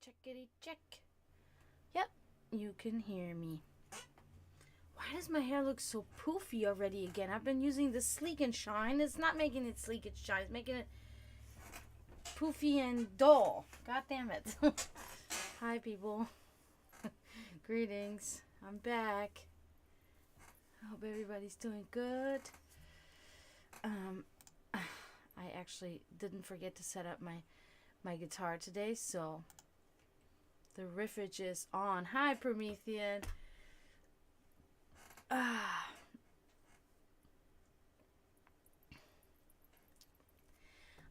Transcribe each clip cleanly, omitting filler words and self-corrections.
Checkity check. Yep, you can hear me. Why does my hair look so poofy already again? I've been using the Sleek and Shine. It's not making it sleek and shine. It's making it poofy and dull. God damn it. Hi, people. Greetings. I'm back. I hope everybody's doing good. I actually didn't forget to set up my guitar today, so the riffage is on. Hi, Promethean. I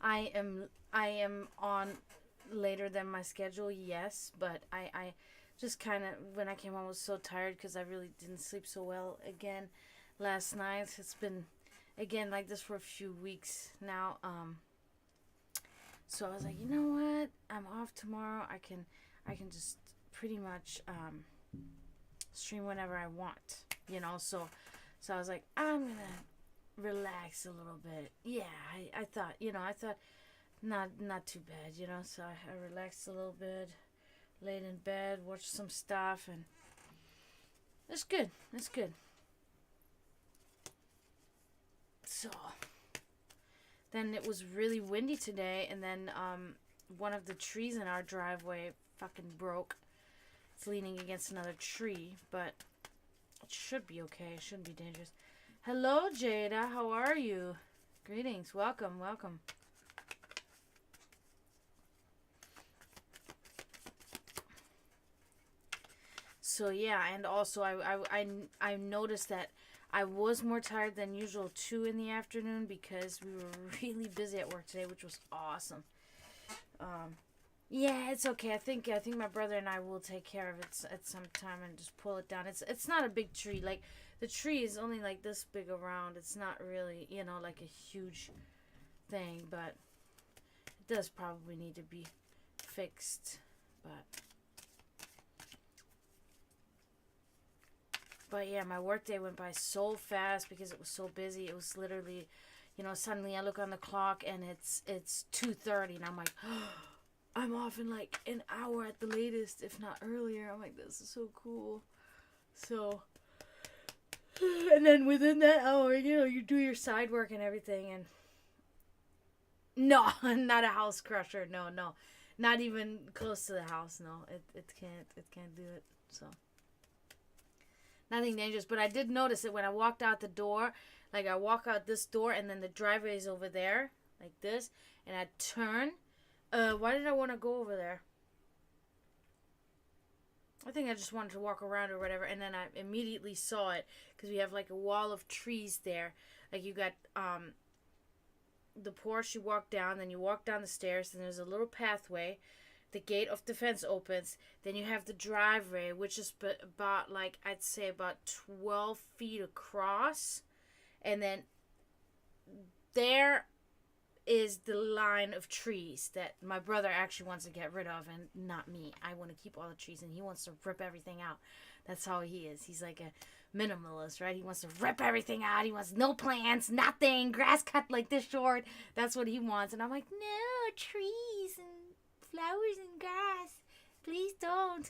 am on later than my schedule, yes, but I just kind of, when I came home, I was so tired because I really didn't sleep so well again last night. It's been again like this for a few weeks now. So I was like, you know what? I'm off tomorrow. I can just pretty much stream whenever I want, you know. So I was like, I'm gonna relax a little bit. Yeah, I thought, not too bad, you know. So I relaxed a little bit, laid in bed, watched some stuff, and it's good. It's good. So then it was really windy today, and then one of the trees in our driveway fucking broke. It's leaning against another tree, but it should be okay. It shouldn't be dangerous. Hello, Jada. How are you? Greetings. Welcome. Welcome. So yeah, and also I noticed that I was more tired than usual too in the afternoon because we were really busy at work today, which was awesome. Yeah, it's okay. I think my brother and I will take care of it at some time and just pull it down. It's not a big tree. Like, the tree is only like this big around. It's not really, like a huge thing, but it does probably need to be fixed. But yeah, my work day went by so fast because it was so busy. It was literally, suddenly I look on the clock and it's 2:30 and I'm like, I'm off in like an hour at the latest, if not earlier. I'm like, this is so cool. So, and then within that hour, you do your side work and everything. And no, not a house crusher. No, not even close to the house. No, it can't do it. So, nothing dangerous. But I did notice it when I walked out the door. Like, I walk out this door and then the driveway is over there, like this, and I turn. Why did I want to go over there? I think I just wanted to walk around or whatever, and then I immediately saw it, because we have like a wall of trees there. Like, you got the porch, you walk down, then you walk down the stairs, and there's a little pathway. The gate of the fence opens, then you have the driveway, which is about, like, I'd say about 12 feet across, and then there is the line of trees that my brother actually wants to get rid of, and not me. I want to keep all the trees, and he wants to rip everything out. That's how he is. He's like a minimalist, right? He wants to rip everything out. He wants no plants, nothing, grass cut like this short. That's what he wants. And I'm like, no, trees and flowers and grass. Please don't.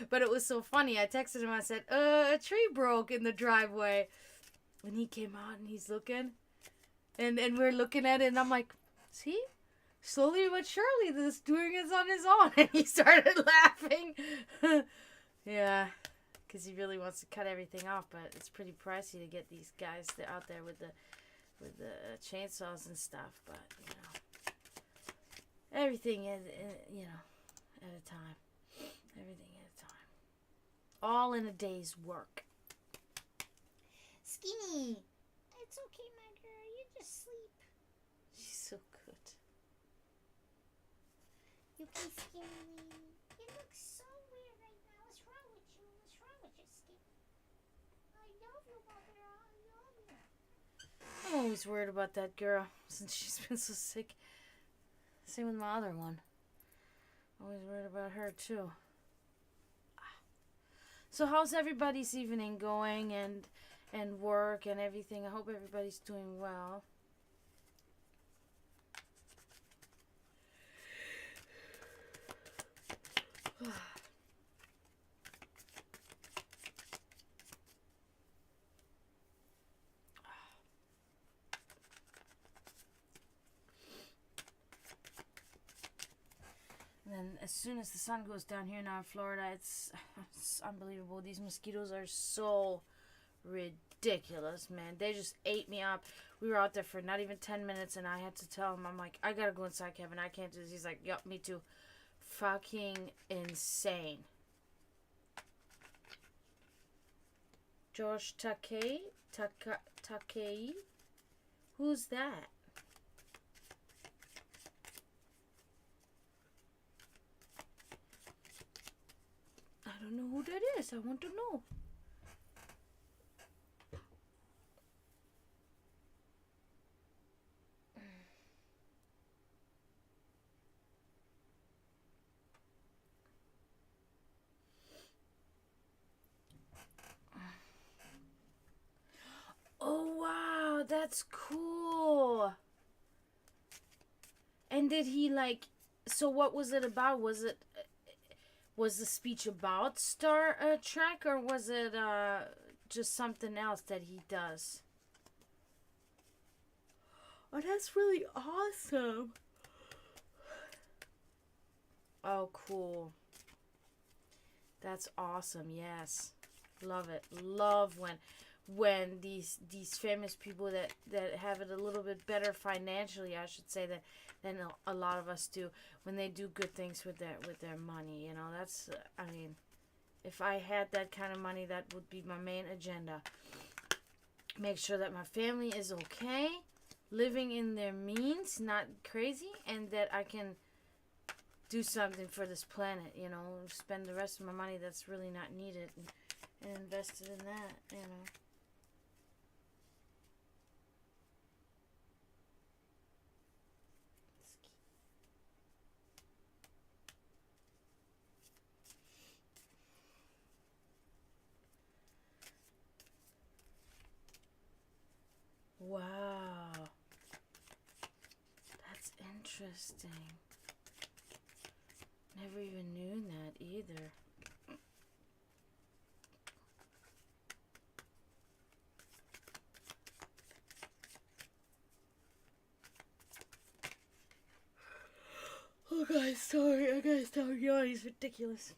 But it was so funny. I texted him. I said, a tree broke in the driveway. And he came out and he's looking. And we're looking at it, and I'm like, see? Slowly but surely, this doing is on his own. And he started laughing. Yeah, because he really wants to cut everything off, but it's pretty pricey to get these guys out there with the chainsaws and stuff. But, everything is, at a time. Everything at a time. All in a day's work. Skinny. It's okay, my girl. You just sleep. She's so good. You play Skinny. You look so weird right now. What's wrong with you? What's wrong with you, Skinny? I love you, mother. I love you. I'm always worried about that girl since she's been so sick. Same with my other one. Always worried about her too. So how's everybody's evening going and work and everything? I hope everybody's doing well. and as soon as the sun goes down here now in Florida, it's unbelievable. These mosquitoes are so ridiculous, man. They just ate me up. We were out there for not even 10 minutes, and I had to tell him, I'm like, I gotta go inside, Kevin. I can't do this. He's like, yup, me too. Fucking insane. Josh Takei? Who's that? I don't know who that is. I want to know. Oh, wow. That's cool. And did he, like... So what was it about? Was the speech about Star Trek, or was it just something else that he does? Oh, that's really awesome. Oh, cool. That's awesome. Yes. Love it. Love when these famous people that have it a little bit better financially, I should say, than a lot of us do, when they do good things with their money. You know, that's I mean, if I had that kind of money, that would be my main agenda. Make sure that my family is okay, living in their means, not crazy, and that I can do something for this planet, you know, spend the rest of my money that's really not needed and invest it in that, you know. Wow. That's interesting. Never even knew that either. Oh, guys, sorry. I gotta stop yawning. It's ridiculous.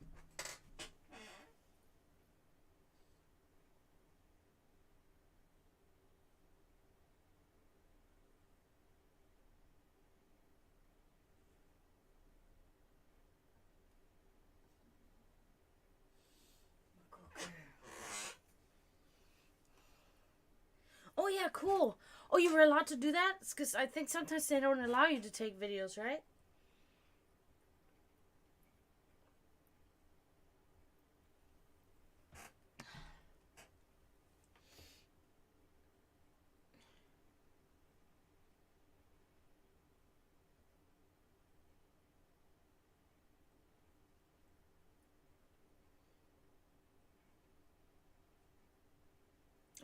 Oh, yeah, cool. Oh, you were allowed to do that? Because I think sometimes they don't allow you to take videos, right?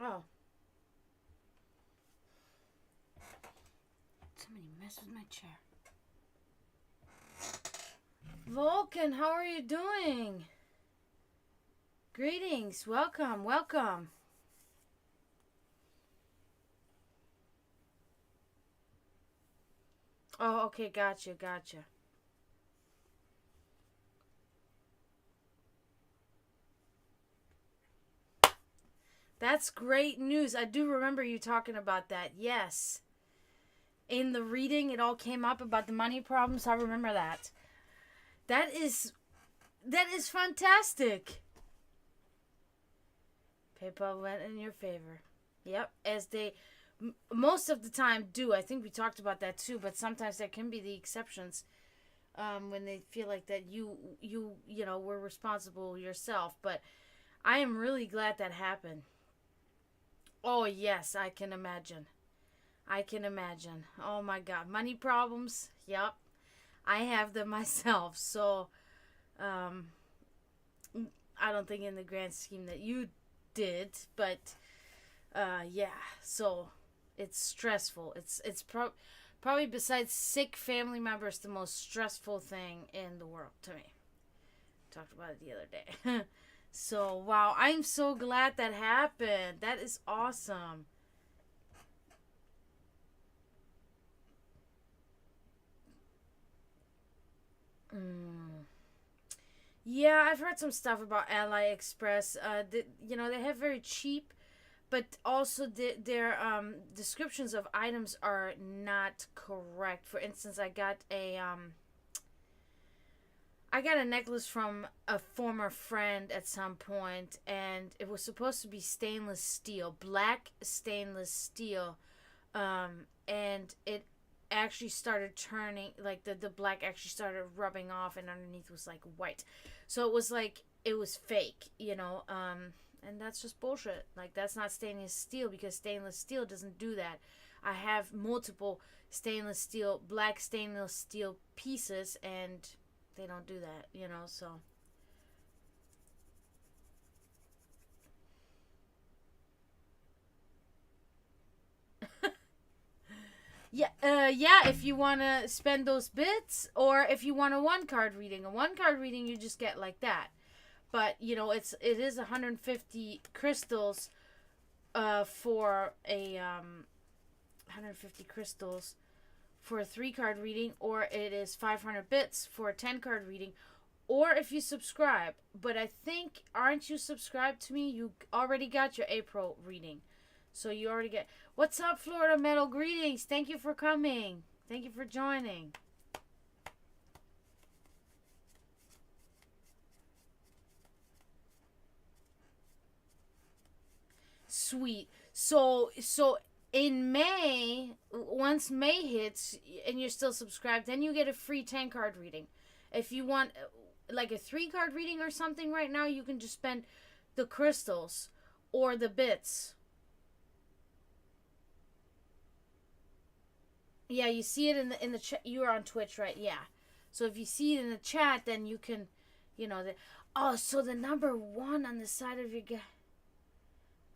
Oh. Somebody messed with my chair. Vulcan, how are you doing? Greetings. Welcome. Welcome. Oh, okay. Gotcha. Gotcha. That's great news. I do remember you talking about that. Yes. In the reading, it all came up about the money problems. I remember that. That is fantastic. PayPal went in your favor. Yep, as they most of the time do. I think we talked about that too, but sometimes there can be the exceptions when they feel like that you know were responsible yourself. But I am really glad that happened. Oh yes, I can imagine. I can imagine. Oh my God, money problems. Yep, I have them myself. So I don't think in the grand scheme that you did, but yeah. So it's stressful. It's probably besides sick family members the most stressful thing in the world to me. Talked about it the other day. So wow, I'm so glad that happened. That is awesome. Yeah, I've heard some stuff about AliExpress. They have very cheap, but also their descriptions of items are not correct. For instance, I got a necklace from a former friend at some point, and it was supposed to be stainless steel, black stainless steel, and it actually started turning, like the black actually started rubbing off, and underneath was like white. So it was like it was fake. And that's just bullshit. Like, that's not stainless steel, because stainless steel doesn't do that. I have multiple black stainless steel pieces, and they don't do that. So yeah, yeah. If you want to spend those bits, or if you want a one card reading, you just get like that. But it is 150 crystals, for a 150 crystals for a 3 card reading, or it is 500 bits for a 10 card reading, or if you subscribe. But I think, aren't you subscribed to me? You already got your April reading. So you already get. What's up, Florida Metal? Greetings. Thank you for coming. Thank you for joining. Sweet. So in May, once May hits and you're still subscribed, then you get a free 10 card reading. If you want like a 3 card reading or something right now, you can just spend the crystals or the bits. Yeah, you see it in the chat. You are on Twitch, right? Yeah. So if you see it in the chat, then you can, the. Oh, so the number 1 on the side of your guy.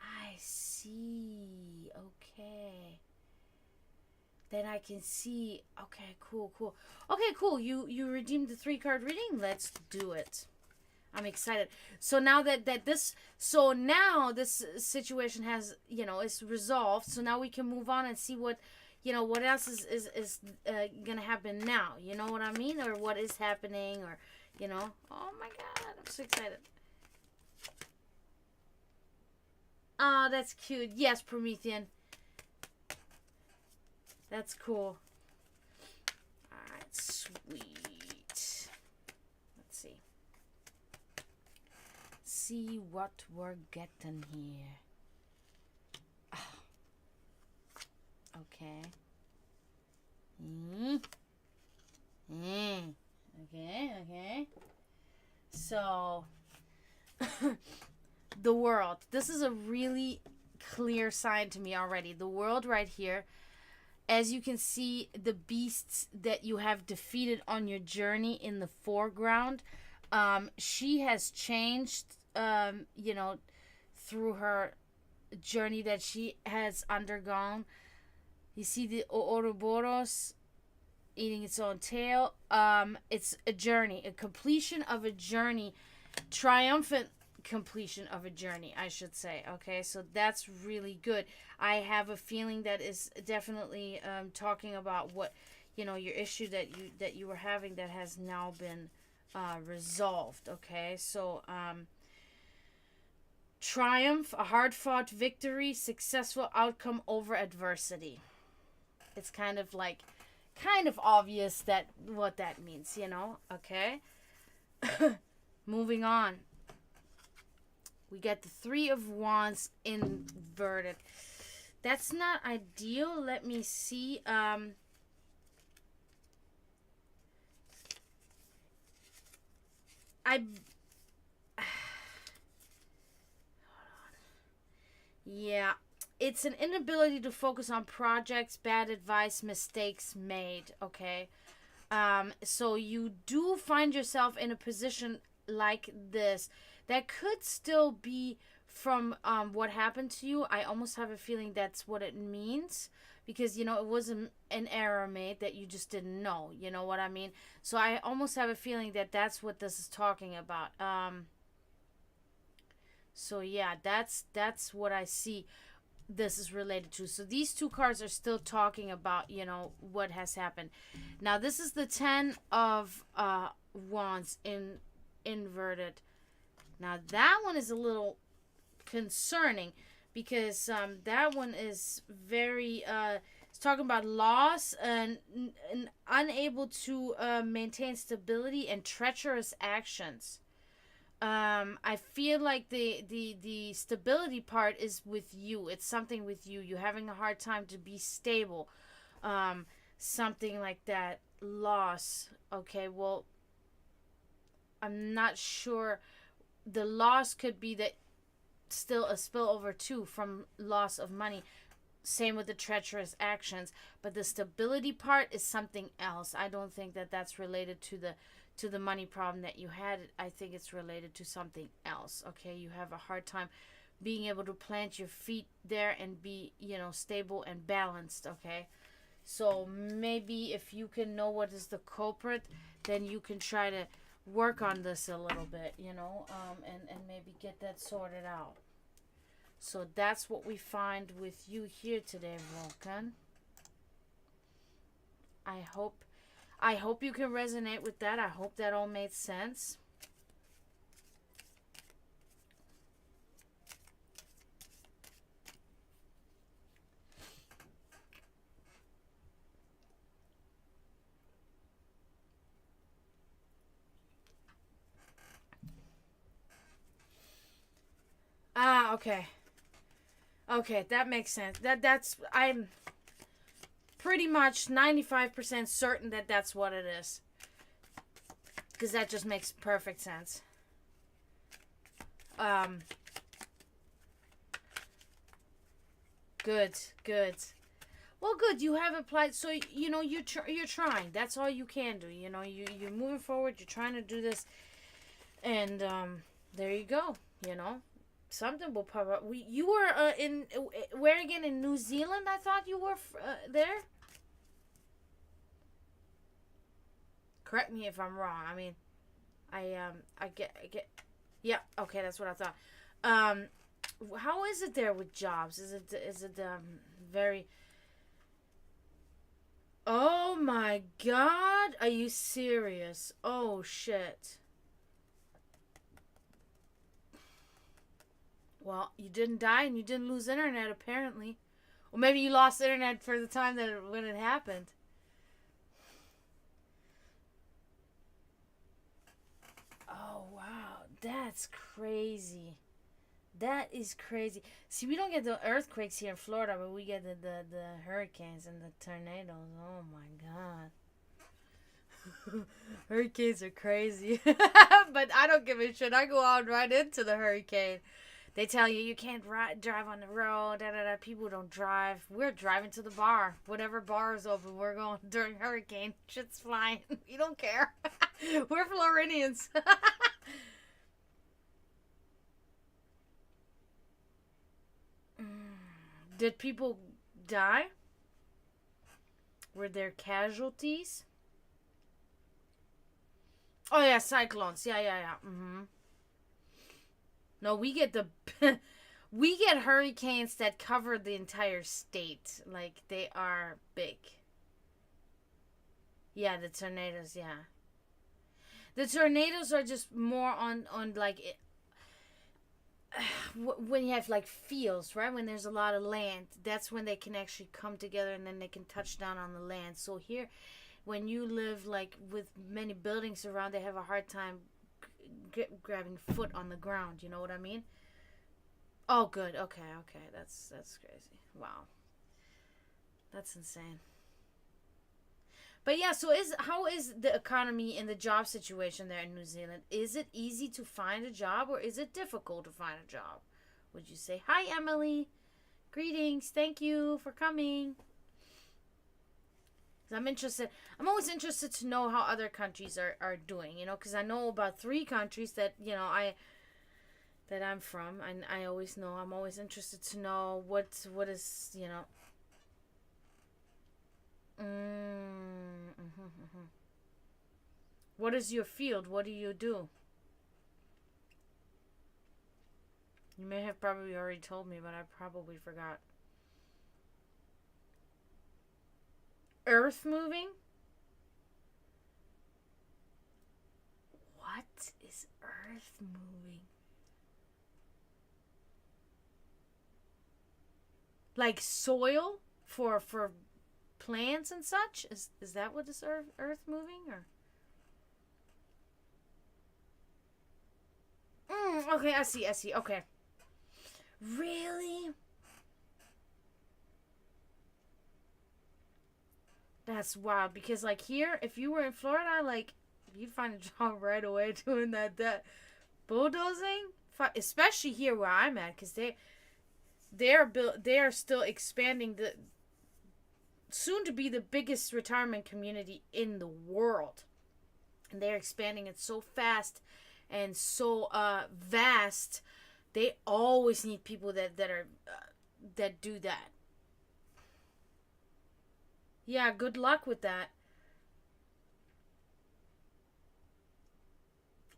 I see. Okay. Then I can see. Okay, cool. Okay, cool. You redeemed the 3 card reading. Let's do it. I'm excited. So now this situation has, is resolved. So now we can move on and see what else is gonna happen now. You know what I mean? Or what is happening, or, oh my God, I'm so excited. Oh, that's cute. Yes, Promethean. That's cool. Alright, sweet. Let's see. See what we're getting here. Okay. Okay. So, the world. This is a really clear sign to me already. The world right here. As you can see, the beasts that you have defeated on your journey in the foreground. She has changed, through her journey that she has undergone. You see the Ouroboros eating its own tail. It's a journey, a completion of a journey, triumphant completion of a journey, I should say. Okay, so that's really good. I have a feeling that is definitely talking about what your issue that you were having that has now been resolved. Okay, so triumph, a hard-fought victory, successful outcome over adversity. It's kind of obvious that what that means, okay. Moving on, we get the 3 of Wands inverted. That's not ideal. Let me see. Yeah, it's an inability to focus on projects, bad advice, mistakes made, okay? So you do find yourself in a position like this that could still be from what happened to you. I almost have a feeling that's what it means, because it was an error made that you just didn't know. You know what I mean? So I almost have a feeling that that's what this is talking about. So yeah, that's what I see this is related to. So these 2 cards are still talking about, what has happened. Now this is the 10 of Wands in inverted. Now that one is a little concerning because that one is very it's talking about loss and unable to maintain stability and treacherous actions. I feel like the stability part is with you. It's something with you. You're having a hard time to be stable. Something like that. Loss. Okay, well, I'm not sure. The loss could be that still a spillover too from loss of money. Same with the treacherous actions, but the stability part is something else. I don't think that that's related to the money problem that you had. I think it's related to something else. Okay, you have a hard time being able to plant your feet there and be, stable and balanced. Okay, so maybe if you can know what is the culprit, then you can try to work on this a little bit, and maybe get that sorted out. So that's what we find with you here today, Vulcan. I hope you can resonate with that. I hope that all made sense. Okay. Okay, that makes sense. I'm pretty much 95% certain that that's what it is. Because that just makes perfect sense. Good. Well, good. You have applied, so you're trying. That's all you can do. You're moving forward. You're trying to do this, and there you go. Something will pop up. You were in where again, in New Zealand? I thought you were there. Correct me if I'm wrong. I mean, I get. Yeah. Okay, that's what I thought. How is it there with jobs? Is it very? Oh my God! Are you serious? Oh shit. Well, you didn't die and you didn't lose internet, apparently. Or maybe you lost internet for the time when it happened. Oh, wow. That's crazy. That is crazy. See, we don't get the earthquakes here in Florida, but we get the hurricanes and the tornadoes. Oh, my God. Hurricanes are crazy. But I don't give a shit. I go out right into the hurricane. They tell you can't drive on the road. People don't drive. We're driving to the bar. Whatever bar is open, we're going during hurricane. Shit's flying. We don't care. We're Floridians. Did people die? Were there casualties? Oh, yeah, cyclones. Yeah. Mm-hmm. No, we get we get hurricanes that cover the entire state. Like, they are big. Yeah, the tornadoes, yeah. The tornadoes are just more on like when you have like fields, right? When there's a lot of land, that's when they can actually come together and then they can touch down on the land. So here, when you live like with many buildings around, they have a hard time grabbing foot on the ground. You know what I mean? Oh, good. Okay. That's crazy. Wow. That's insane. But yeah, so how is the economy and the job situation there in New Zealand? Is it easy to find a job or is it difficult to find a job? Would you say, hi, Emily. Greetings. Thank you for coming. I'm interested. I'm always interested to know how other countries are doing, because I know about 3 countries that, that I'm from, and I always know. I'm always interested to know what is, What is your field? What do you do? You may have probably already told me, but I probably forgot. Earth moving? What is Earth moving. Like soil for plants and such? Is that what is Earth moving or? Okay, I see. Okay. Really? That's wild because like here, if you were in Florida, like you'd find a job right away doing that bulldozing. Especially here where I'm at, because they are still expanding the soon to be the biggest retirement community in the world, and they're expanding it so fast and so vast. They always need people that are that do that. Yeah, good luck with that.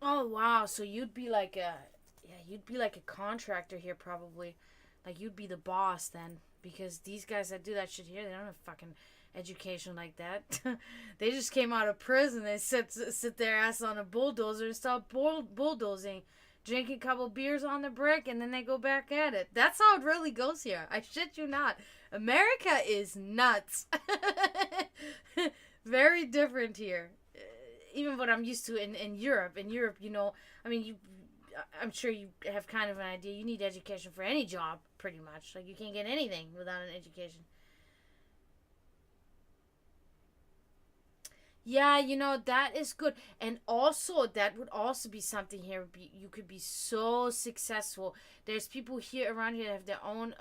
Oh wow, so you'd be like a yeah, you'd be like a contractor here probably. Like you'd be the boss then because these guys that do that shit here, they don't have fucking education like that. They just came out of prison. They sit their ass on a bulldozer and start bulldozing, drinking a couple beers on the brick, and then they go back at it. That's how it really goes here. I shit you not. America is nuts. Very different here. Even what I'm used to in Europe. In Europe, you know, I mean, I'm sure you have kind of an idea. You need education for any job, pretty much. Like, you can't get anything without an education. Yeah, you know, that is good. And also, that would also be something here. You could be so successful. There's people here around here that have their own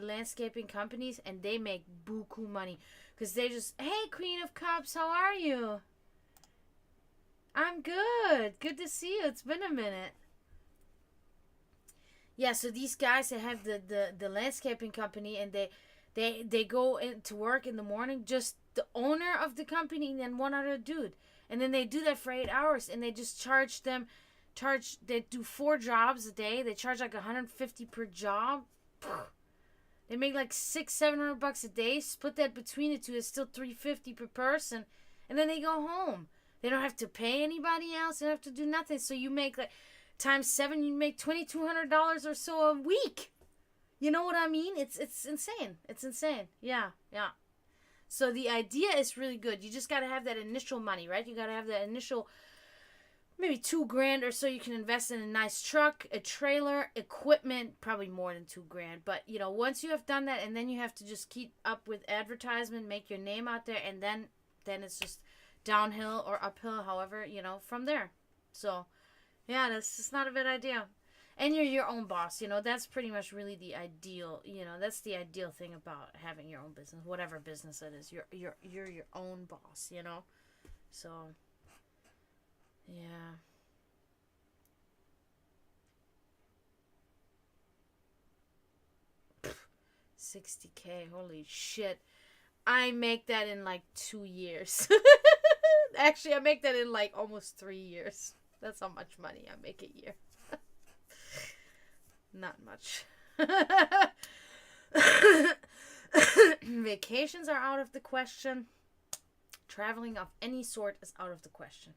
landscaping companies, and they make buku money. Because they just, hey, Queen of Cups, how are you? I'm good. Good to see you. It's been a minute. Yeah, so these guys that have the landscaping company, and they go in to work in the morning, just the owner of the company and then one other dude. And then they do that for 8 hours, and they just they do 4 jobs a day. They charge like 150 per job. They make like $600-700 a day. Split that between the two, it's still 350 per person. And then they go home. They don't have to pay anybody else. They don't have to do nothing. So you make like times 7, you make $2,200 or so a week. You know what I mean? It's insane. It's insane. Yeah. So the idea is really good. You just gotta have that initial money, right? You gotta have that initial maybe $2,000 or so. You can invest in a nice truck, a trailer, equipment, probably more than $2,000. But you know, once you have done that, and then you have to just keep up with advertisement, make your name out there, and then it's just downhill or uphill, however, you know, from there. So yeah, that's just not a bad idea. And you're your own boss, you know, that's pretty much really the ideal, you know, that's the ideal thing about having your own business, whatever business it is. You're your own boss, you know. So yeah. 60K, holy shit. I make that in like 2 years. Actually, I make that in like almost 3 years. That's how much money I make a year. Not much. Vacations are out of the question. Traveling of any sort is out of the question.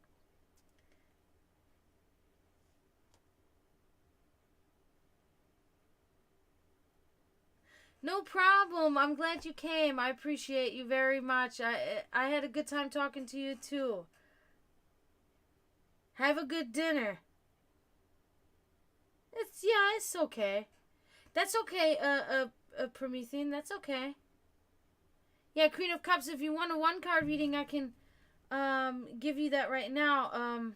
No problem. I'm glad you came. I appreciate you very much. I had a good time talking to you too. Have a good dinner. It's okay. That's okay. Promethean. That's okay. Yeah, Queen of Cups. If you want a 1 card reading, I can give you that right now.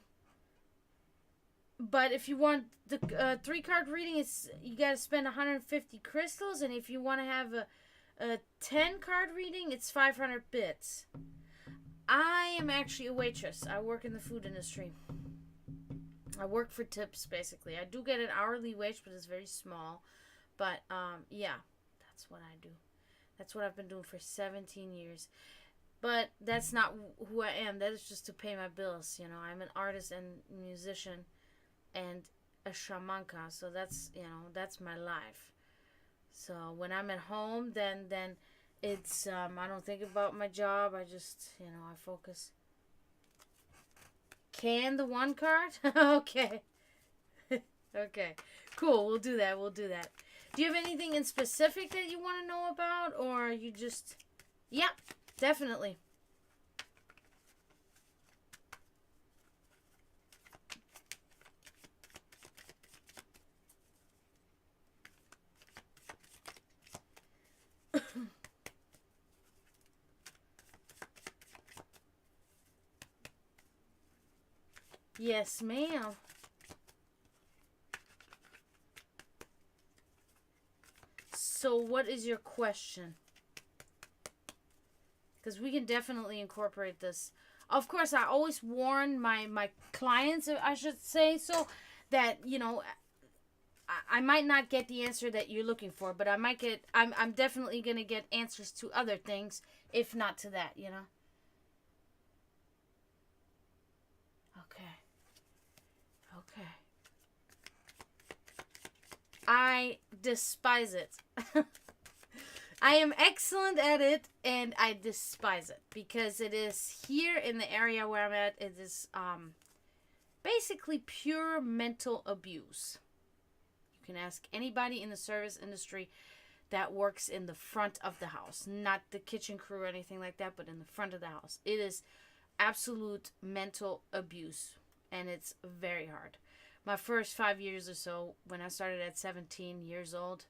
But if you want the 3 card reading, it's you gotta spend 150 crystals, and if you want to have a 10 card reading, it's 500 bits. I am actually a waitress. I work in the food industry. I work for tips, basically. I do get an hourly wage, but it's very small. But yeah, that's what I do. That's what I've been doing for 17 years. But that's not who I am. That is just to pay my bills. You know, I'm an artist and musician and a shamanka. So that's, you know, that's my life. So when I'm at home, then it's, I don't think about my job. I just, you know, I focus. Can the 1 card? Okay. Okay. Cool. We'll do that. We'll do that. Do you have anything in specific that you want to know about, or you just... Yeah, definitely. Yes, ma'am. So what is your question? Because we can definitely incorporate this. Of course, I always warn my clients, I should say, so that, I might not get the answer that you're looking for, but I'm definitely going to get answers to other things, if not to that. Okay. Okay. I despise it. I am excellent at it, and I despise it because it is here in the area where I'm at. It is basically pure mental abuse. You can ask anybody in the service industry that works in the front of the house, not the kitchen crew or anything like that, but in the front of the house. It is absolute mental abuse, and it's very hard. My first 5 years or so, when I started at 17 years old,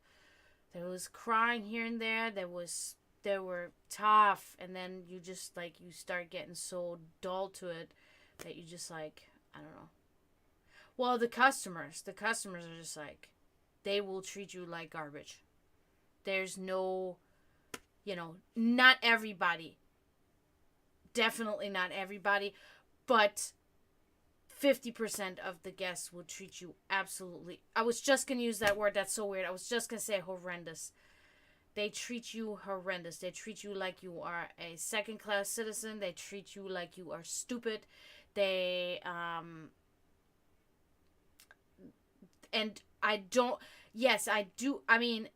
there was crying here and there. They were tough, and then you just you start getting so dull to it that you just I don't know. Well, the customers are just they will treat you like garbage. There's no, not everybody. Definitely not everybody, but 50% of the guests will treat you absolutely... I was just going to use that word. That's so weird. I was just going to say horrendous. They treat you horrendous. They treat you like you are a second-class citizen. They treat you like you are stupid. They, and I don't... Yes, I do... 98%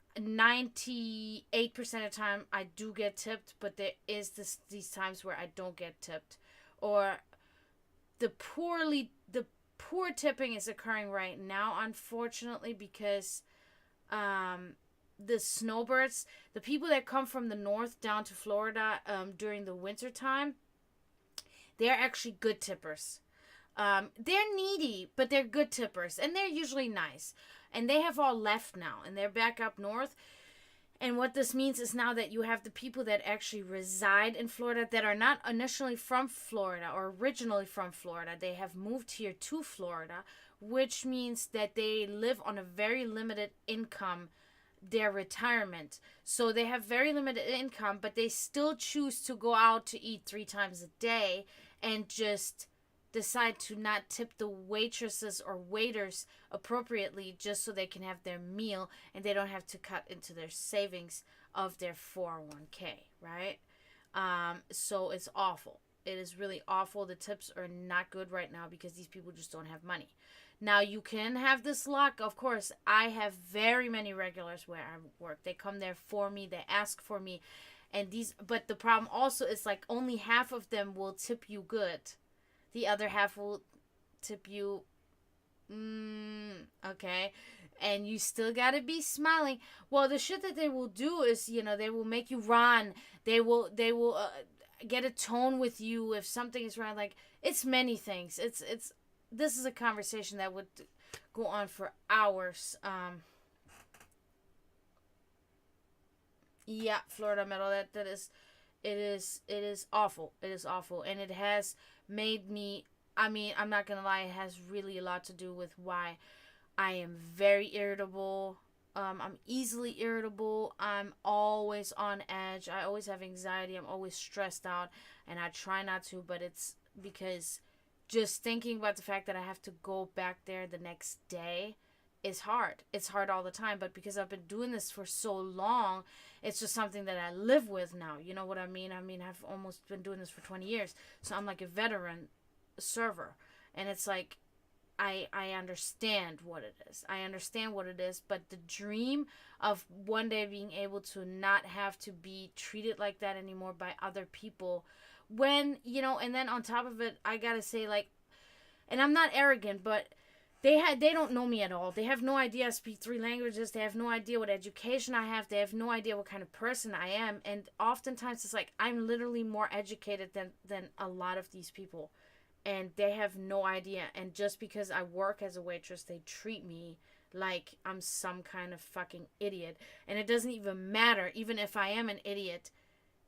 of the time I do get tipped, but there is these times where I don't get tipped. Or... The poor tipping is occurring right now, unfortunately, because the snowbirds, the people that come from the north down to Florida during the winter time, they're actually good tippers. They're needy, but they're good tippers, and they're usually nice. And they have all left now, and they're back up north. And what this means is now that you have the people that actually reside in Florida that are not initially from Florida or originally from Florida. They have moved here to Florida, which means that they live on a very limited income, their retirement. So they have very limited income, but they still choose to go out to eat 3 times a day and just decide to not tip the waitresses or waiters appropriately just so they can have their meal and they don't have to cut into their savings of their 401k, right? So it's awful. It is really awful. The tips are not good right now because these people just don't have money. Now, you can have this luck. Of course, I have very many regulars where I work. They come there for me. They ask for me. But the problem also is only half of them will tip you good. The other half will tip you, okay, and you still gotta be smiling. Well, the shit that they will do is, they will make you run. They will get a tone with you if something is wrong. It's many things. This is a conversation that would go on for hours. Yeah, Florida metal. That is. It is awful. It is awful. And it has made me, I'm not going to lie, it has really a lot to do with why I am very irritable. I'm easily irritable. I'm always on edge. I always have anxiety. I'm always stressed out. And I try not to, but it's because just thinking about the fact that I have to go back there the next day is hard. It's hard all the time, but because I've been doing this for so long, it's just something that I live with now. You know what I mean? I've almost been doing this for 20 years, so I'm like a veteran server, and it's I understand what it is. I understand what it is, but the dream of one day being able to not have to be treated like that anymore by other people, when, and then on top of it, I gotta say, and I'm not arrogant, but they don't know me at all. They have no idea I speak 3 languages. They have no idea what education I have. They have no idea what kind of person I am. And oftentimes it's like I'm literally more educated than a lot of these people. And they have no idea. And just because I work as a waitress, they treat me like I'm some kind of fucking idiot. And it doesn't even matter. Even if I am an idiot,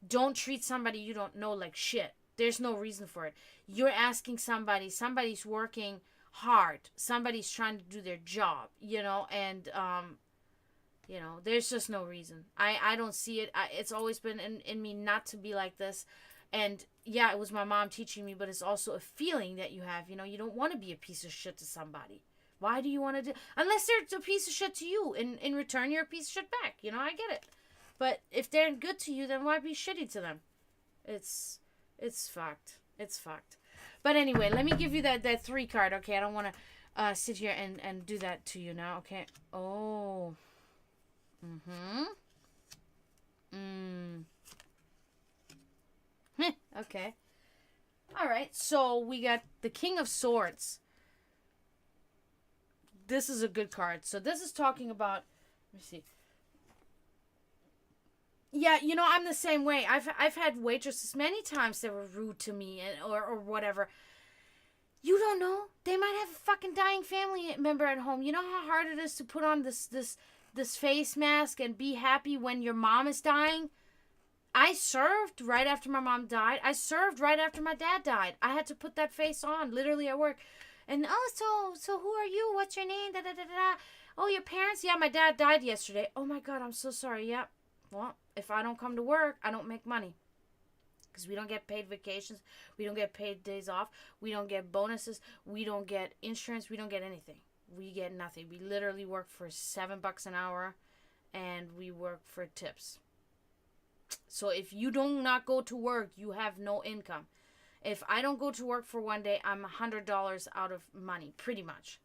don't treat somebody you don't know like shit. There's no reason for it. You're asking somebody's working hard. Somebody's trying to do their job, and there's just no reason. I don't see it. It's always been in me not to be like this. And yeah, it was my mom teaching me, but it's also a feeling that you have. You don't want to be a piece of shit to somebody. Why do you want to do, unless they're a piece of shit to you, in return you're a piece of shit back. I get it. But if they're good to you, then why be shitty to them? It's fucked. It's fucked. But anyway, let me give you that 3 card, okay? I don't want to sit here and do that to you now, okay? Oh. Okay. All right, so we got the King of Swords. This is a good card. So this is talking about, let me see. Yeah, I'm the same way. I've had waitresses many times that were rude to me or whatever. You don't know. They might have a fucking dying family member at home. You know how hard it is to put on this face mask and be happy when your mom is dying? I served right after my mom died. I served right after my dad died. I had to put that face on literally at work. And so who are you? What's your name? Da da da da. Oh, your parents? Yeah, my dad died yesterday. Oh my God, I'm so sorry. Yep. Well, if I don't come to work, I don't make money. Because we don't get paid vacations. We don't get paid days off. We don't get bonuses. We don't get insurance. We don't get anything. We get nothing. We literally work for $7 an hour. And we work for tips. So if you do not go to work, you have no income. If I don't go to work for one day, I'm $100 out of money. Pretty much.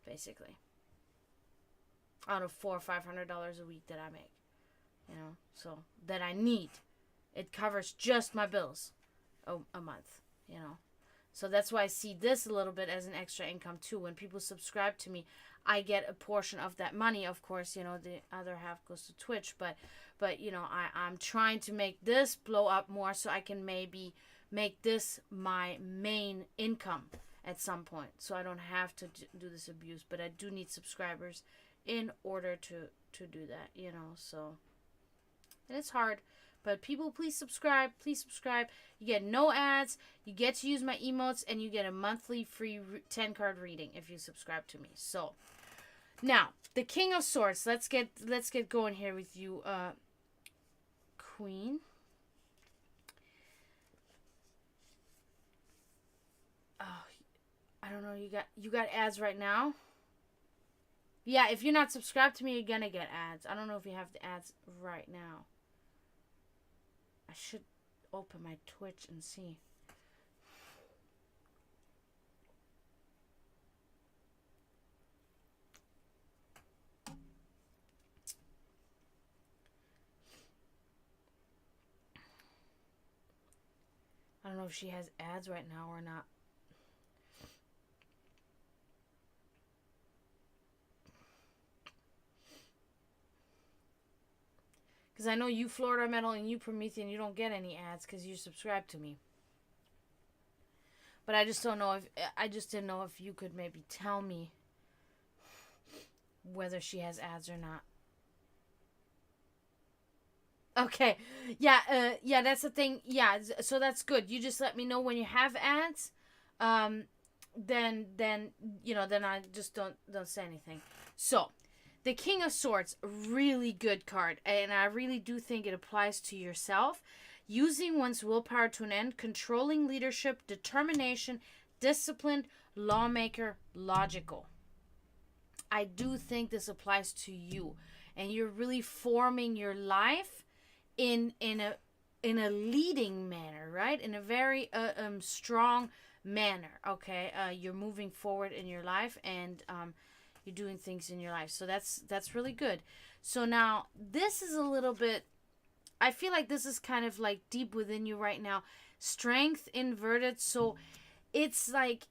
Basically. Out of $400 or $500 a week that I make. So that I need. It covers just my bills a month, So that's why I see this a little bit as an extra income too. When people subscribe to me, I get a portion of that money. Of course, the other half goes to Twitch, but I'm trying to make this blow up more so I can maybe make this my main income at some point. So I don't have to do this abuse, but I do need subscribers in order to do that, so... And it's hard. But people, please subscribe. Please subscribe. You get no ads. You get to use my emotes. And you get a monthly free 10-card reading if you subscribe to me. So, now, the King of Swords. Let's get going here with you, Queen. Oh, I don't know. You got ads right now? Yeah, if you're not subscribed to me, you're gonna get ads. I don't know if you have the ads right now. I should open my Twitch and see. I don't know if she has ads right now or not. Because I know you Florida Metal and you Promethean, you don't get any ads because you subscribe to me. But I just didn't know if you could maybe tell me whether she has ads or not. Okay. Yeah, that's the thing. Yeah, so that's good. You just let me know when you have ads. Then I just don't say anything. So, the King of Swords, really good card, and I really do think it applies to yourself. Using one's willpower to an end, controlling leadership, determination, disciplined, lawmaker, logical. I do think this applies to you, and you're really forming your life in a leading manner, right? In a very strong manner. Okay, you're moving forward in your life, and you're doing things in your life. So that's really good. So now this is a little bit, I feel like this is kind of like deep within you right now. Strength inverted. So it's like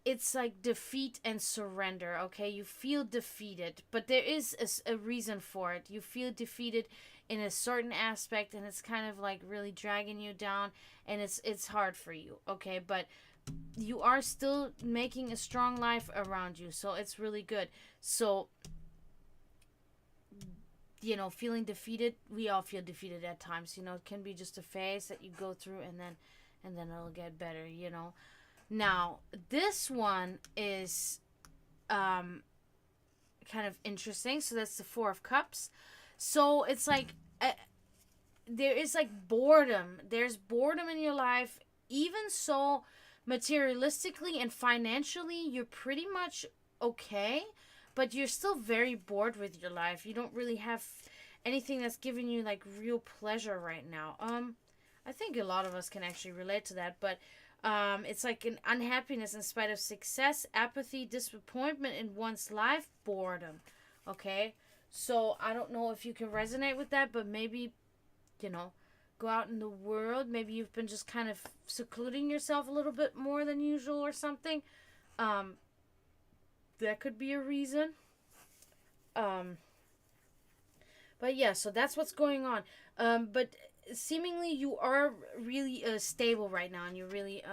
defeat and surrender. Okay, you feel defeated, but there is a reason for it. You feel defeated in a certain aspect, and it's kind of like really dragging you down, and it's hard for you. Okay, but you are still making a strong life around you, so it's really good. So, feeling defeated, we all feel defeated at times. It can be just a phase that you go through, and then it'll get better. Now, this one is kind of interesting. So that's the Four of Cups. So it's like there is like boredom. There's boredom in your life. Even so, materialistically and financially, you're pretty much okay, but you're still very bored with your life. You don't really have anything that's giving you like real pleasure right now. I think a lot of us can actually relate to that, but it's like an unhappiness in spite of success, apathy, disappointment in one's life, boredom. Okay? So I don't know if you can resonate with that, but maybe, go out in the world. Maybe you've been just kind of secluding yourself a little bit more than usual or something. That could be a reason. But yeah, so that's what's going on. But seemingly you are really stable right now, and you're really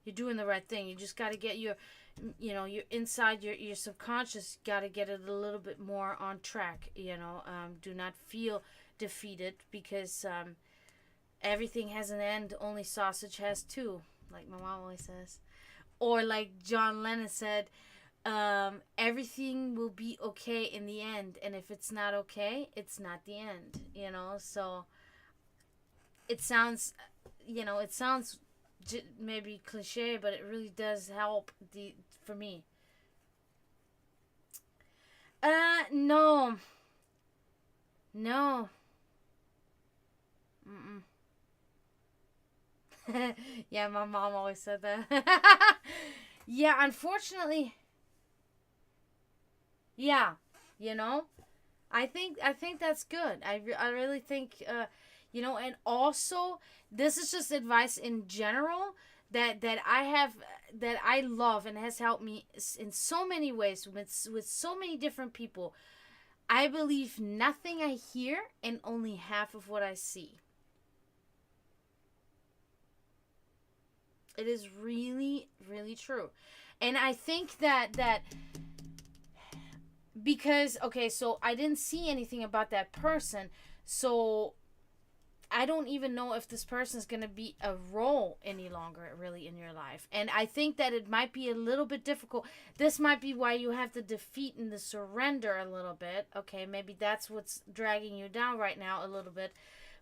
you're doing the right thing. You just got to get your inside your subconscious, got to get it a little bit more on track. Do not feel defeated, because everything has an end, only sausage has two, like my mom always says, or like John Lennon said, everything will be okay in the end, and if it's not okay, it's not the end. So it sounds maybe cliche, but it really does help for me. No. No. Mm-mm. Yeah, my mom always said that. Yeah, unfortunately. Yeah, you know, I think that's good. I really think and also this is just advice in general that I have, that I love, and has helped me in so many ways with so many different people. I believe nothing I hear and only half of what I see. It is really, really true. And I think that because, okay, so I didn't see anything about that person, so I don't even know if this person is going to be a role any longer really in your life. And I think that it might be a little bit difficult. This might be why you have the defeat and the surrender a little bit. Okay, maybe that's what's dragging you down right now a little bit.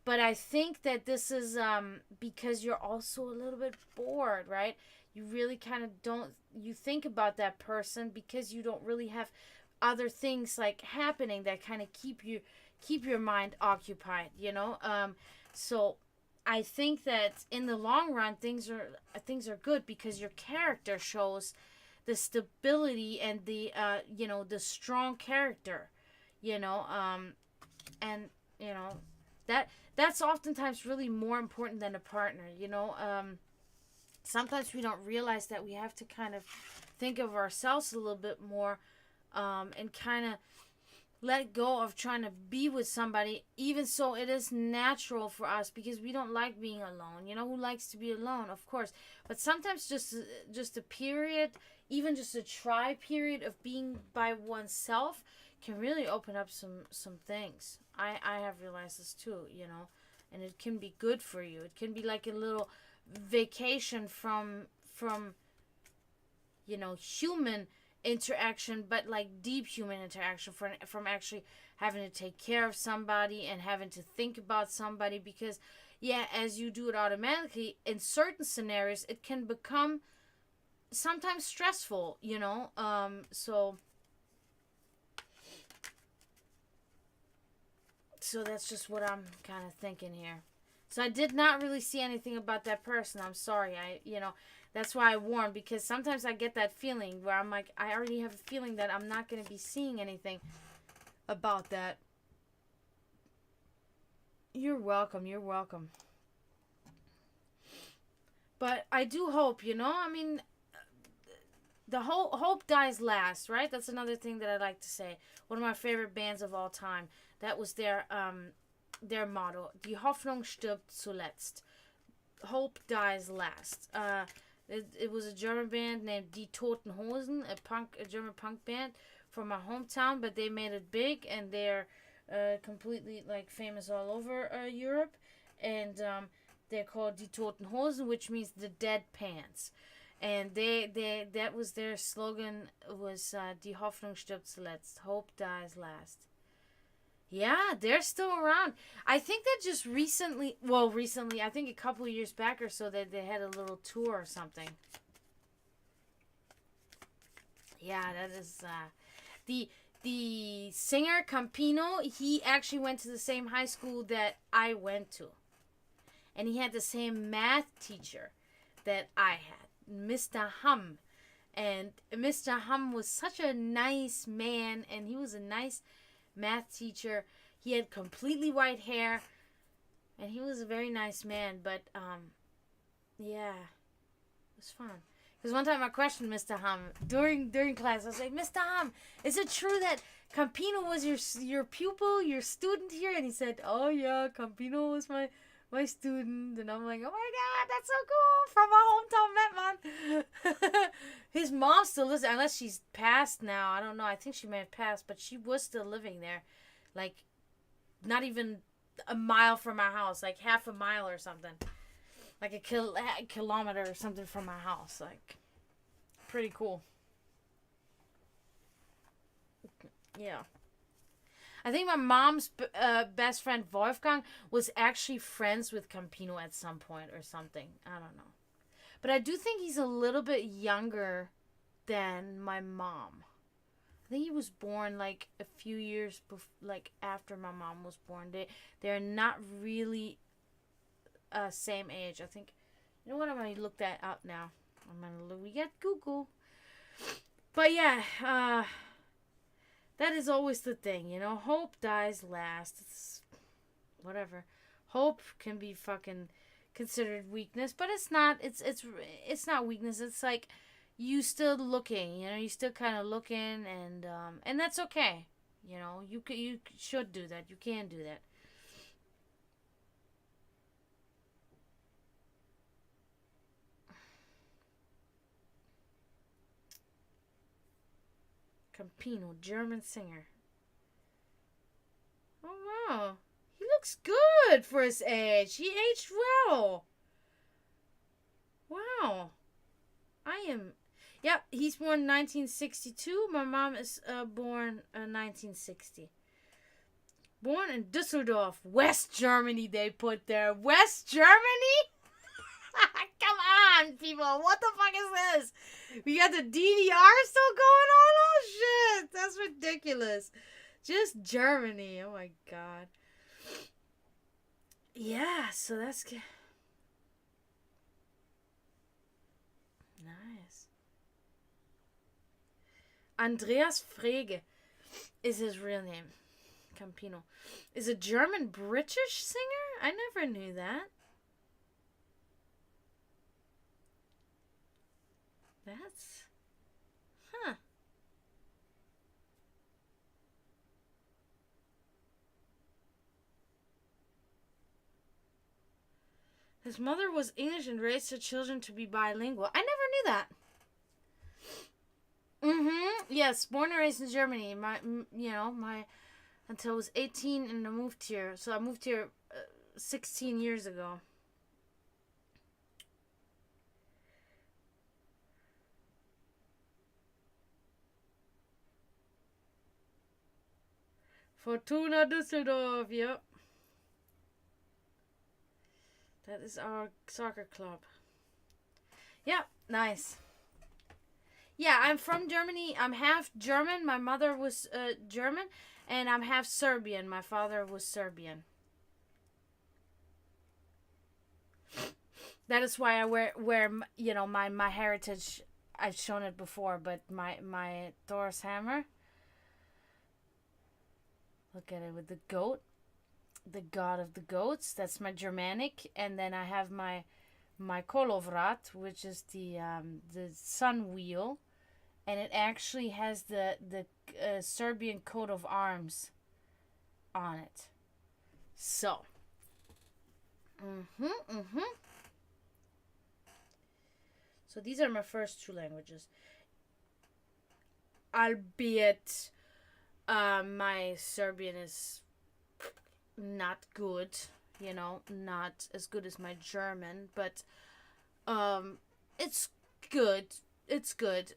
But I think that this is because you're also a little bit bored, right? You really kind of don't, you think about that person because you don't really have other things like happening that kind of keep your mind occupied, so I think that in the long run things are good, because your character shows the stability and the strong character, and that's oftentimes really more important than a partner. Sometimes we don't realize that we have to kind of think of ourselves a little bit more, and kind of let go of trying to be with somebody, even so it is natural for us, because we don't like being alone. Who likes to be alone? Of course. But sometimes just a period, even just a try period of being by oneself, can really open up some things. I have realized this too, and it can be good for you. It can be like a little vacation from human interaction, but like deep human interaction, from actually having to take care of somebody and having to think about somebody, because as you do it automatically in certain scenarios, it can become sometimes stressful, so that's just what I'm kind of thinking here. So I did not really see anything about that person. I'm sorry. That's why I warned, because sometimes I get that feeling where I'm like, I already have a feeling that I'm not going to be seeing anything about that. You're welcome. You're welcome. But I do hope, the whole Hope Dies Last, right? That's another thing that I like to say. One of my favorite bands of all time. That was their motto. Die Hoffnung stirbt zuletzt. Hope Dies Last. It was a German band named Die Toten Hosen, a German punk band from my hometown, but they made it big, and they're completely like famous all over Europe, and they're called Die Toten Hosen, which means the dead pants. And they that was their slogan, was Die Hoffnung stirbt zuletzt, Hope Dies Last. Yeah, they're still around. I think that just recently, I think a couple of years back or so, that they had a little tour or something. Yeah, that is the singer Campino. He actually went to the same high school that I went to, and he had the same math teacher that I had, Mr. Hum. And Mr. Hum was such a nice man, and he was a nice math teacher. He had completely white hair, and he was a very nice man. But yeah, it was fun. Because one time I questioned Mr. Hum during class. I was like, Mr. Hum, is it true that Campino was your pupil, your student here? And he said, oh yeah, Campino was my student. And I'm like, oh my god, that's so cool, from my hometown, Metman. His mom still lives, unless she's passed now. I don't know. I think she may have passed, but she was still living there. Like, not even a mile from our house, like half a mile or something. Like a kilometer or something from my house. Like, pretty cool. Yeah. I think my mom's best friend Wolfgang was actually friends with Campino at some point or something. I don't know. But I do think he's a little bit younger than my mom. I think he was born like a few years after my mom was born. They're not really same age. I think, you know what, I'm going to look that up now. We got Google. But yeah, that is always the thing, you know. Hope dies last. It's whatever. Hope can be fucking considered weakness, but it's not. It's not weakness. It's like you still looking, you know. You still kind of looking, and that's okay. You know, you should do that. You can do that. Campino, German singer. Oh wow, he looks good for his age. He aged well. Wow, I am. Yep, he's born 1962. My mom is born 1960. Born in Düsseldorf, West Germany. They put there, West Germany. Come on, people. What the fuck is this? We got the DDR still going on? Oh, shit. That's ridiculous. Just Germany. Oh, my God. Yeah, so that's good. Nice. Andreas Frege is his real name. Campino. Is a German-British singer? I never knew that. That's... Huh. His mother was English and raised her children to be bilingual. I never knew that. Yes, born and raised in Germany. Until I was 18 and I moved here. So I moved here 16 years ago. Fortuna Düsseldorf, yep. That is our soccer club. Yep, nice. Yeah, I'm from Germany. I'm half German. My mother was German. And I'm half Serbian. My father was Serbian. That is why I wear my heritage. I've shown it before, but my Thor's hammer. Look at it with the goat, the god of the goats. That's my Germanic, and then I have my Kolovrat, which is the sun wheel, and it actually has the Serbian coat of arms on it. So, so these are my first two languages. Albeit, my Serbian is not good, not as good as my German, but it's good. It's good.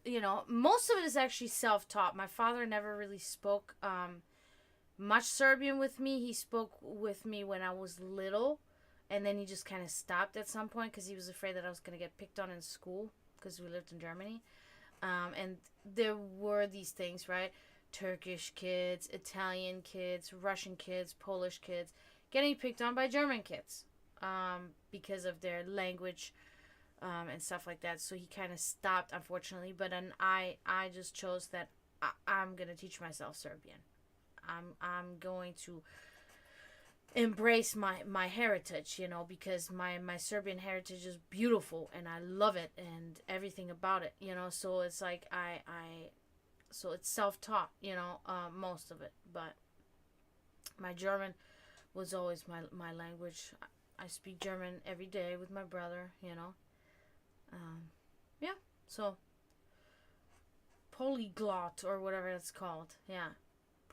Most of it is actually self-taught. My father never really spoke much Serbian with me. He spoke with me when I was little, and then he just kind of stopped at some point because he was afraid that I was going to get picked on in school because we lived in Germany. And there were these things, right? Turkish kids, Italian kids, Russian kids, Polish kids getting picked on by German kids because of their language and stuff like that. So he kind of stopped, unfortunately. But then I just chose that I'm going to teach myself Serbian. I'm going to embrace my heritage, because my Serbian heritage is beautiful and I love it and everything about it, so it's like so it's self-taught, most of it, but my German was always my language. I speak German every day with my brother, yeah, so polyglot or whatever it's called, yeah,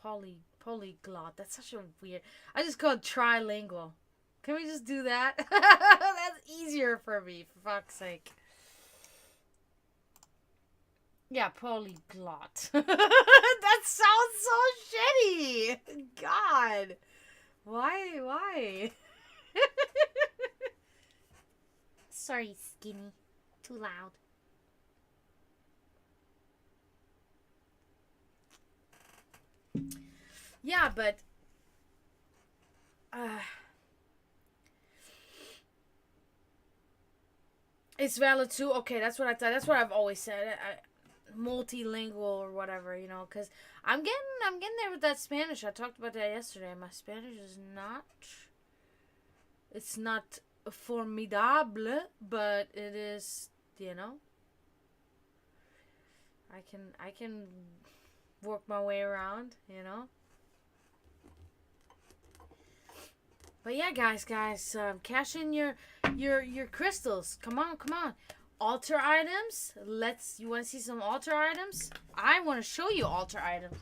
polyglot. That's such a weird. I just call it trilingual. Can we just do that? That's easier for me, for fuck's sake. Yeah, polyglot. That sounds so shitty. God. Why? Sorry, Skinny. Too loud. Yeah, but it's valid too. Okay, that's what I thought. That's what I've always said. Multilingual or whatever, because I'm getting there with that Spanish. I talked about that yesterday. My Spanish is not. It's not formidable, but it is. I can work my way around. But yeah, guys, cash in your crystals. Come on. Altar items. You want to see some altar items? I want to show you altar items.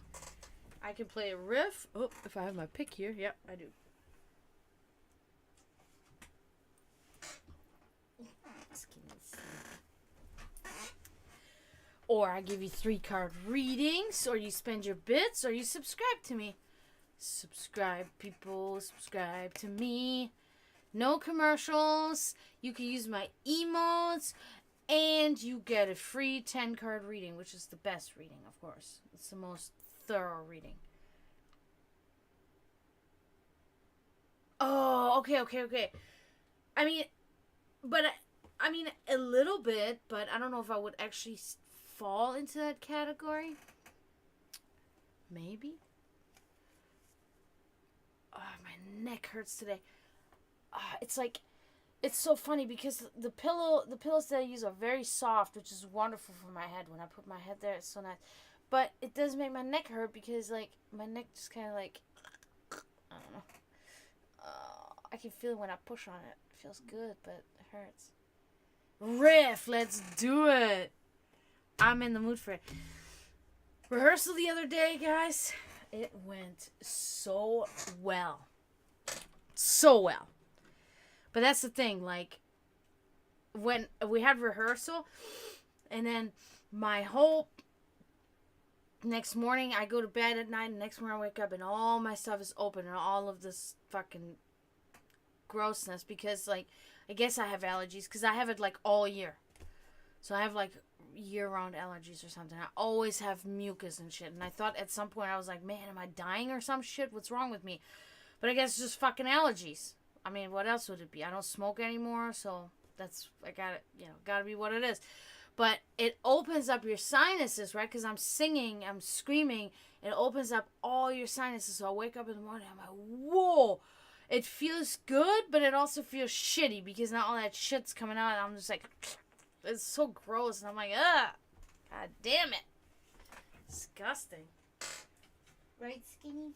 I can play a riff. Oh, if I have my pick here. Yep, I do. Or I give you 3-card readings, or you spend your bits, or you subscribe to me. Subscribe, people. Subscribe to me. No commercials. You can use my emotes. And you get a free 10-card reading, which is the best reading, of course. It's the most thorough reading. Oh, okay. I mean, a little bit, but I don't know if I would actually fall into that category. Maybe. Oh, my neck hurts today. It's like, it's so funny because the pillows that I use are very soft, which is wonderful for my head. When I put my head there, it's so nice. But it does make my neck hurt because, like, my neck just kind of like, I don't know. I can feel it when I push on it. It feels good, but it hurts. Riff, let's do it. I'm in the mood for it. Rehearsal the other day, guys. It went so well. So well. But that's the thing, like, when we had rehearsal, and then my whole next morning, I go to bed at night, and next morning I wake up, and all my stuff is open, and all of this fucking grossness, because, like, I guess I have allergies, because I have it, like, all year. So I have, like, year-round allergies or something. I always have mucus and shit, and I thought at some point, I was like, man, am I dying or some shit? What's wrong with me? But I guess it's just fucking allergies. I mean, what else would it be? I don't smoke anymore, so gotta be what it is. But it opens up your sinuses, right? Because I'm singing, I'm screaming. It opens up all your sinuses. So I wake up in the morning, I'm like, whoa. It feels good, but it also feels shitty because now all that shit's coming out. And I'm just like, it's so gross. And I'm like, ugh, god damn it. Disgusting. Right, Skinny? You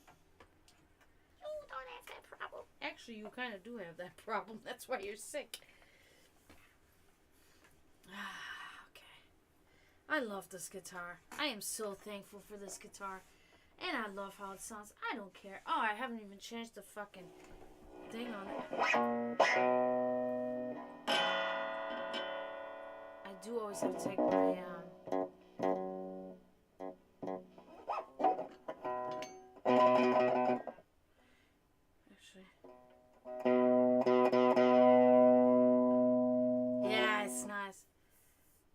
don't have that problem. Actually, you kind of do have that problem. That's why you're sick. Okay. I love this guitar. I am so thankful for this guitar. And I love how it sounds. I don't care. Oh, I haven't even changed the fucking thing on it. I do always have to take my, actually. Yeah, it's nice.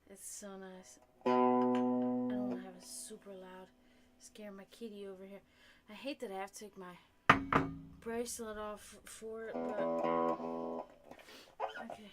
It's so nice. I don't want to have it super loud. Scare my kitty over here. I hate that I have to take my bracelet off for it, but okay.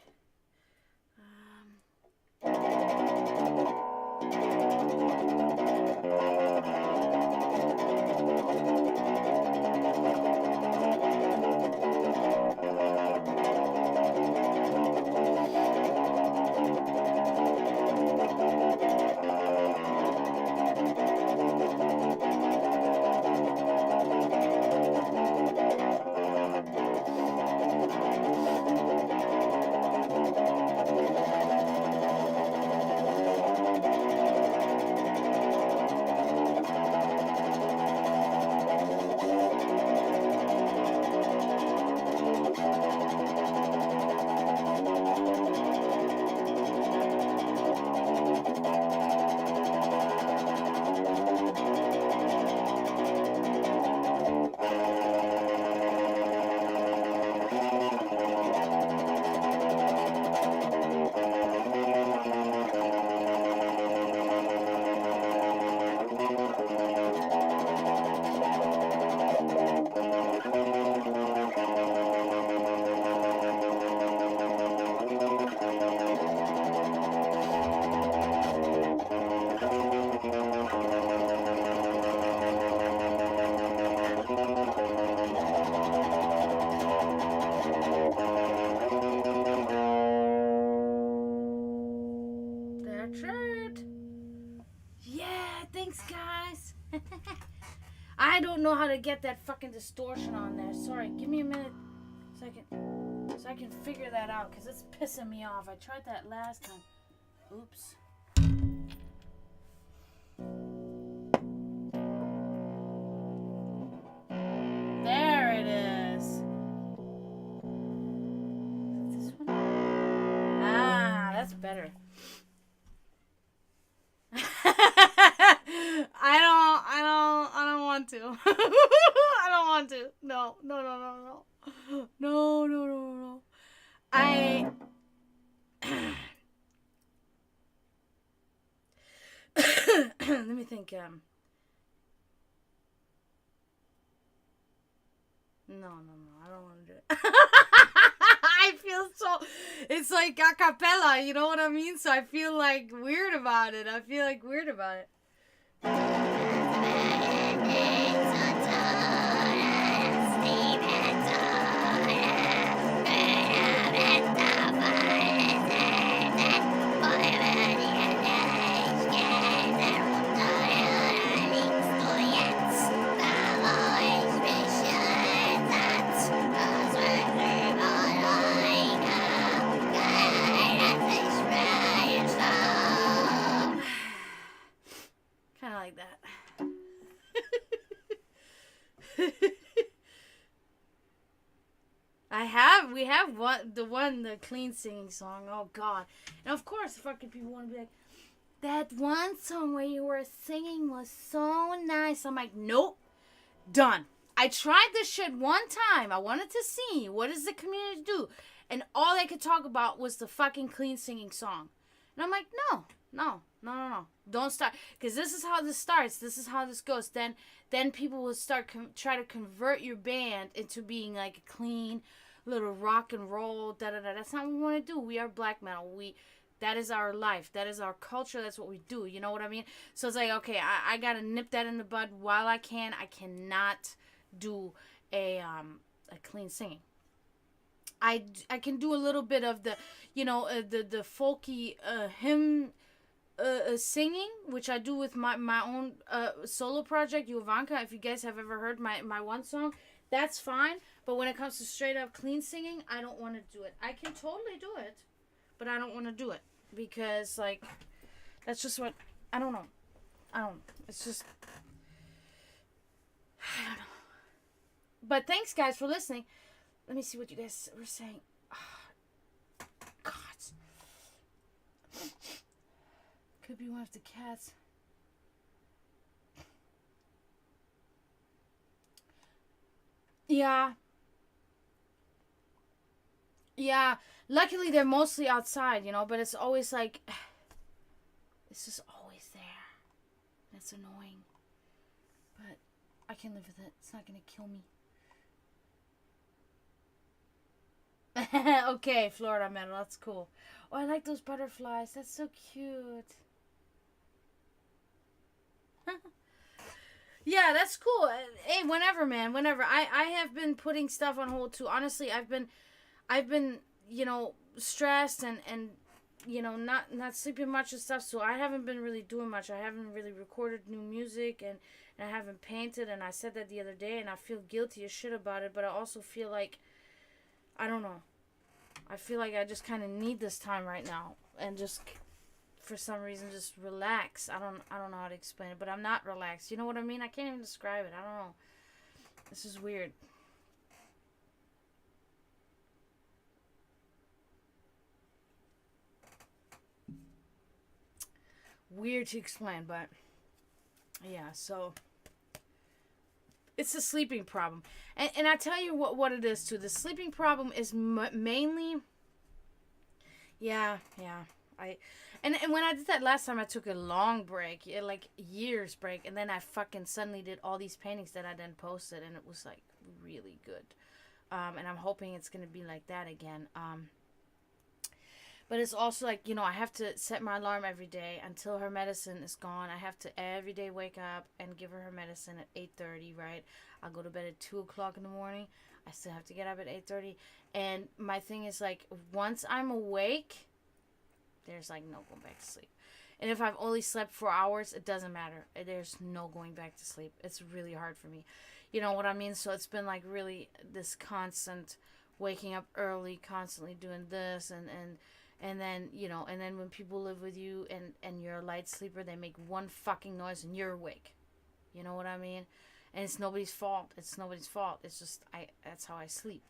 Thanks, guys. I don't know how to get that fucking distortion on there. Sorry, give me a minute so I can figure that out, because it's pissing me off. I tried that last time. Oops. There it is. Is it this one? Ah, that's better. I don't want to. I don't want to. No. Let me think. No, I don't want to do it. I feel so. It's like a cappella, you know what I mean? So I feel like weird about it. Kind of like that. We have the clean singing song. Oh God! And of course, fucking people want to be like, that one song where you were singing was so nice. I'm like, nope, done. I tried this shit one time. I wanted to see what does the community do, and all they could talk about was the fucking clean singing song. And I'm like, no. Don't start, because this is how this starts. This is how this goes. Then people will start try to convert your band into being like a clean little rock and roll, That's not what we want to do. We are black metal. That is our life. That is our culture. That's what we do. You know what I mean? So it's like, okay, I gotta nip that in the bud while I can. I cannot do a clean singing. I can do a little bit of the, the folky hymn singing, which I do with my own solo project, Ivanka. If you guys have ever heard my one song, that's fine. But when it comes to straight up clean singing, I don't want to do it. I can totally do it, but I don't want to do it because like that's just what I don't know. I don't. It's just I don't know. But thanks guys for listening. Let me see what you guys were saying. Oh, God. Could be one of the cats. Yeah. Yeah. Luckily, they're mostly outside, but it's always like. It's just always there. That's annoying. But I can live with it. It's not going to kill me. Okay, Florida Metal. That's cool. Oh, I like those butterflies. That's so cute. Yeah, that's cool. Hey, whenever, man, whenever. I have been putting stuff on hold too. Honestly, I've been, stressed and not sleeping much and stuff. So I haven't been really doing much. I haven't really recorded new music and I haven't painted. And I said that the other day, and I feel guilty as shit about it. But I also feel like, I don't know. I feel like I just kind of need this time right now and just for some reason just relax. I don't know how to explain it, but I'm not relaxed. You know what I mean? I can't even describe it. I don't know. This is weird. Weird to explain, but yeah, so it's a sleeping problem. And I tell you what it is too. The sleeping problem is mainly yeah. And when I did that last time, I took a long break, like years break, and then I fucking suddenly did all these paintings that I then posted, and it was like really good. And I'm hoping it's gonna be like that again. But it's also like, I have to set my alarm every day until her medicine is gone. I have to every day wake up and give her medicine at 8:30, right? I'll go to bed at 2 o'clock in the morning. I still have to get up at 8:30. And my thing is like, once I'm awake, there's like no going back to sleep. And if I've only slept 4 hours, it doesn't matter. There's no going back to sleep. It's really hard for me. You know what I mean? So it's been like really this constant waking up early, constantly doing this and then, and then when people live with you and you're a light sleeper, they make one fucking noise and you're awake. You know what I mean? And it's nobody's fault. It's nobody's fault. It's just, that's how I sleep.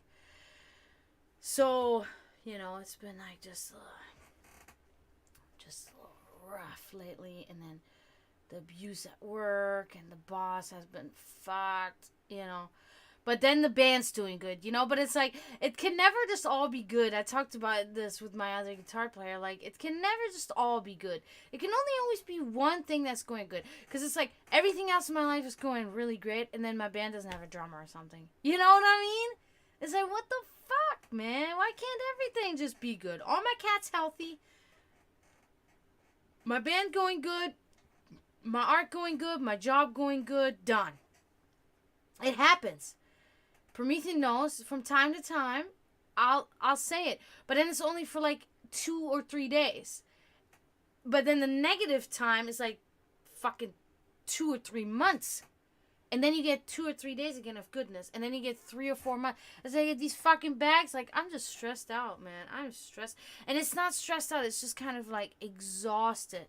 So, it's been like just a little rough lately. And then the abuse at work and the boss has been fucked, But then the band's doing good, But it's like, it can never just all be good. I talked about this with my other guitar player. Like, it can never just all be good. It can only always be one thing that's going good. Because it's like, everything else in my life is going really great, and then my band doesn't have a drummer or something. You know what I mean? It's like, what the fuck, man? Why can't everything just be good? All my cats healthy. My band going good. My art going good. My job going good. Done. It happens. Promethean knows from time to time I'll say it, but then it's only for like 2 or 3 days. But then the negative time is like fucking 2 or 3 months. And then you get 2 or 3 days again of goodness. And then you get 3 or 4 months. As I get these fucking bags, like I'm just stressed out, man. I'm stressed. And it's not stressed out, it's just kind of like exhausted.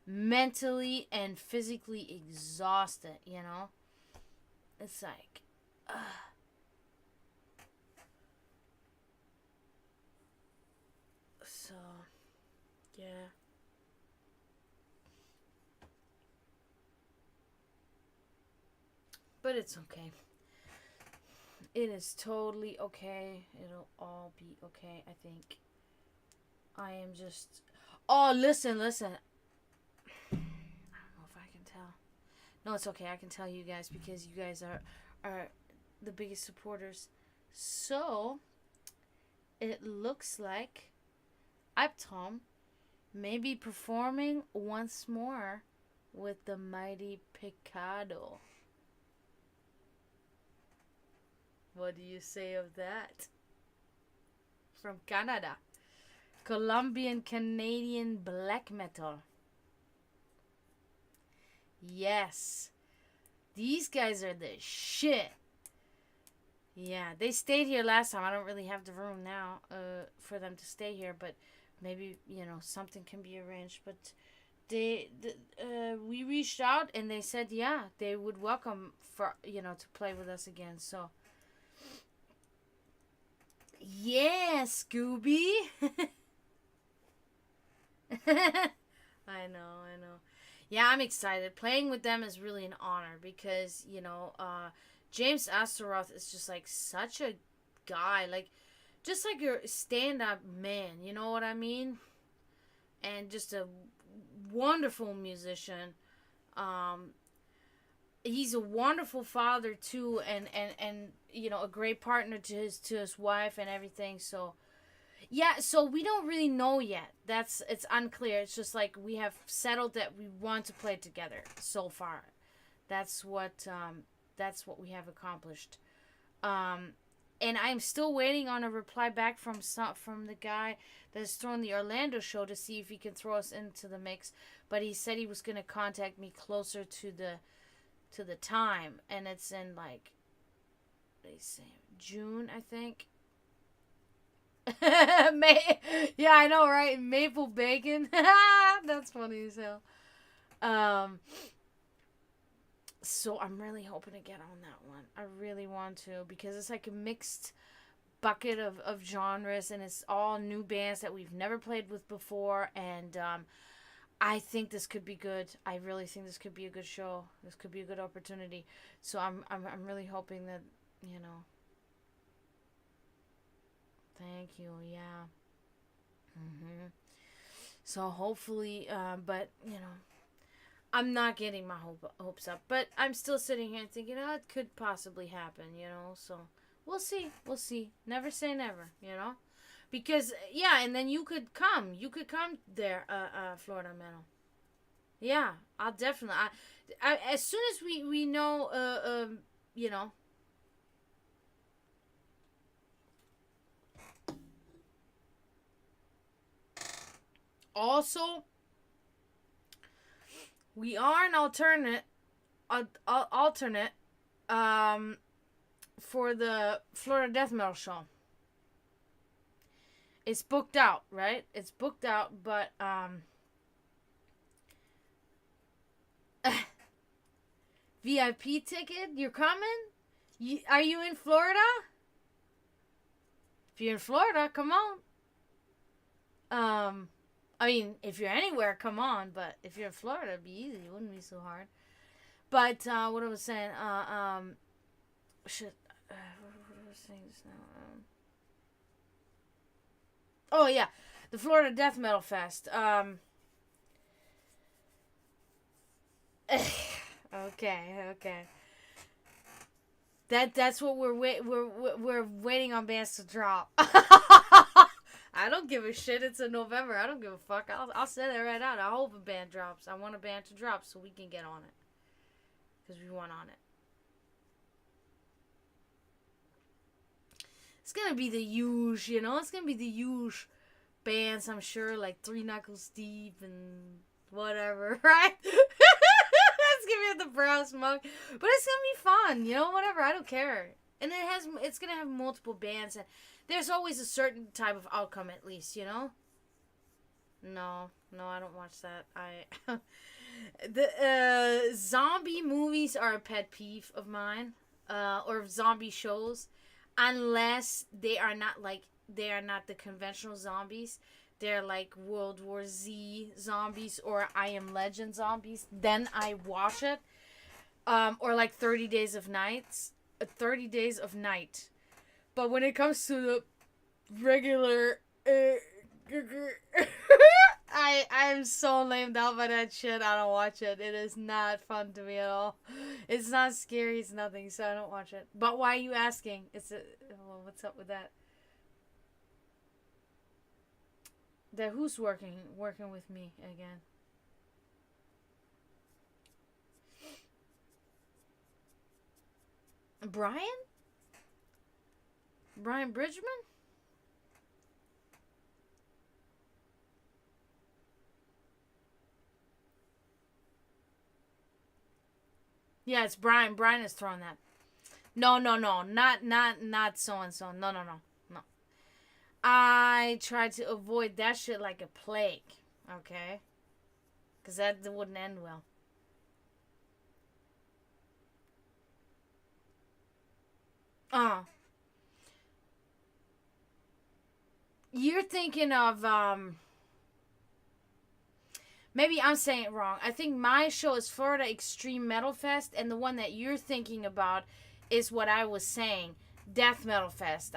Mentally and physically exhausted, It's like, ugh. So, yeah. But it's okay. It is totally okay. It'll all be okay, I think. I am just... Oh, listen. I don't know if I can tell. No, it's okay. I can tell you guys because you guys are the biggest supporters. So, it looks like Tom may be performing once more with the mighty Picado. What do you say of that? From Canada. Colombian Canadian black metal. Yes. These guys are the shit. Yeah, they stayed here last time. I don't really have the room now for them to stay here, but maybe, something can be arranged. But we reached out and they said, yeah, they would welcome to play with us again. So, yeah, Scooby. I know. Yeah, I'm excited. Playing with them is really an honor because, James Astaroth is just like such a guy, like just like your stand-up man, you know what I mean? And just a wonderful musician. Um, he's a wonderful father too, and a great partner to his wife and everything. So yeah, so we don't really know yet. It's unclear. It's just like we have settled that we want to play together so far. That's what we have accomplished. And I'm still waiting on a reply back from the guy that's throwing the Orlando show to see if he can throw us into the mix. But he said he was gonna contact me closer to the time, and it's in like they say June, I think. May, yeah, I know, right? Maple bacon. That's funny as hell. So I'm really hoping to get on that one. I really want to because it's like a mixed bucket of genres and it's all new bands that we've never played with before and I think this could be good. I really think this could be a good show. This could be a good opportunity. So I'm really hoping that, Thank you. Yeah. So hopefully but I'm not getting my hopes up, but I'm still sitting here thinking, oh, it could possibly happen, so we'll see. We'll see. Never say never, because, yeah, and then you could come there, Florida Metal. Yeah, I'll definitely, as soon as we know, you know, also, we are an alternate, for the Florida Death Metal show. It's booked out, right? It's booked out, but VIP ticket. You're coming? Are you in Florida? If you're in Florida, come on. I mean, if you're anywhere, come on. But if you're in Florida, it'd be easy. It wouldn't be so hard. But what I was saying, shit. What I was saying just now. Oh yeah, the Florida Death Metal Fest. Okay. That's what we're waiting on bands to drop. I don't give a shit. It's in November. I don't give a fuck. I'll say that right out. I hope a band drops. I want a band to drop so we can get on it. Because we want on it. It's gonna be the huge, It's gonna be the huge bands, I'm sure, like Three Knuckles Deep and whatever, right? It's gonna be the brown smoke, but it's gonna be fun, whatever. I don't care, and it's gonna have multiple bands, and there's always a certain type of outcome, at least, No, I don't watch that. The zombie movies are a pet peeve of mine, or zombie shows, unless they are not the conventional zombies. They're like World War Z zombies or I Am Legend zombies. Then I watch it. Or like 30 Days of Night. But when it comes to the regular, I'm so lamed out by that shit. I don't watch it. It is not fun to me at all. It's not scary. It's nothing. So I don't watch it. But why are you asking? What's up with that? Who's working with me again? Brian Bridgman? Yeah, it's Brian. Brian is throwing that. No, no, no. Not so and so. No, no, no. No. I tried to avoid that shit like a plague. Okay? Because that wouldn't end well. You're thinking of, maybe I'm saying it wrong. I think my show is Florida Extreme Metal Fest, and the one that you're thinking about is what I was saying, Death Metal Fest.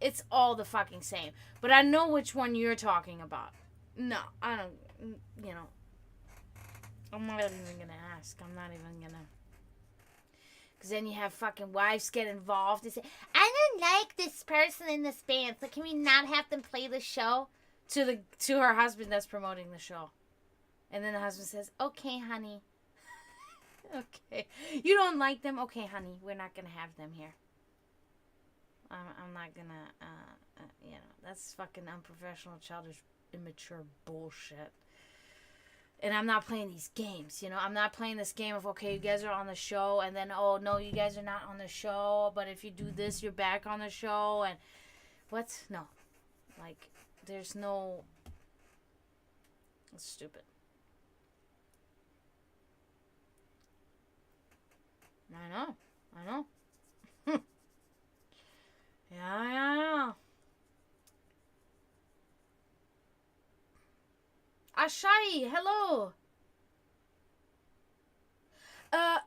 It's all the fucking same. But I know which one you're talking about. No, I don't, you know, I'm not even gonna ask. I'm not even gonna. Because then you have fucking wives get involved and say, I don't like this person in this band, so can we not have them play the show? To her husband that's promoting the show. And then the husband says, okay, honey. Okay. You don't like them? Okay, honey. We're not going to have them here. I'm not going to, you know, that's fucking unprofessional, childish, immature bullshit. And I'm not playing these games, you know. I'm not playing this game of, okay, you guys are on the show, and then, oh, no, you guys are not on the show, but if you do this, you're back on the show, and what? No. Like, there's no... It's stupid. I know. I know. Yeah. Ashai, hello.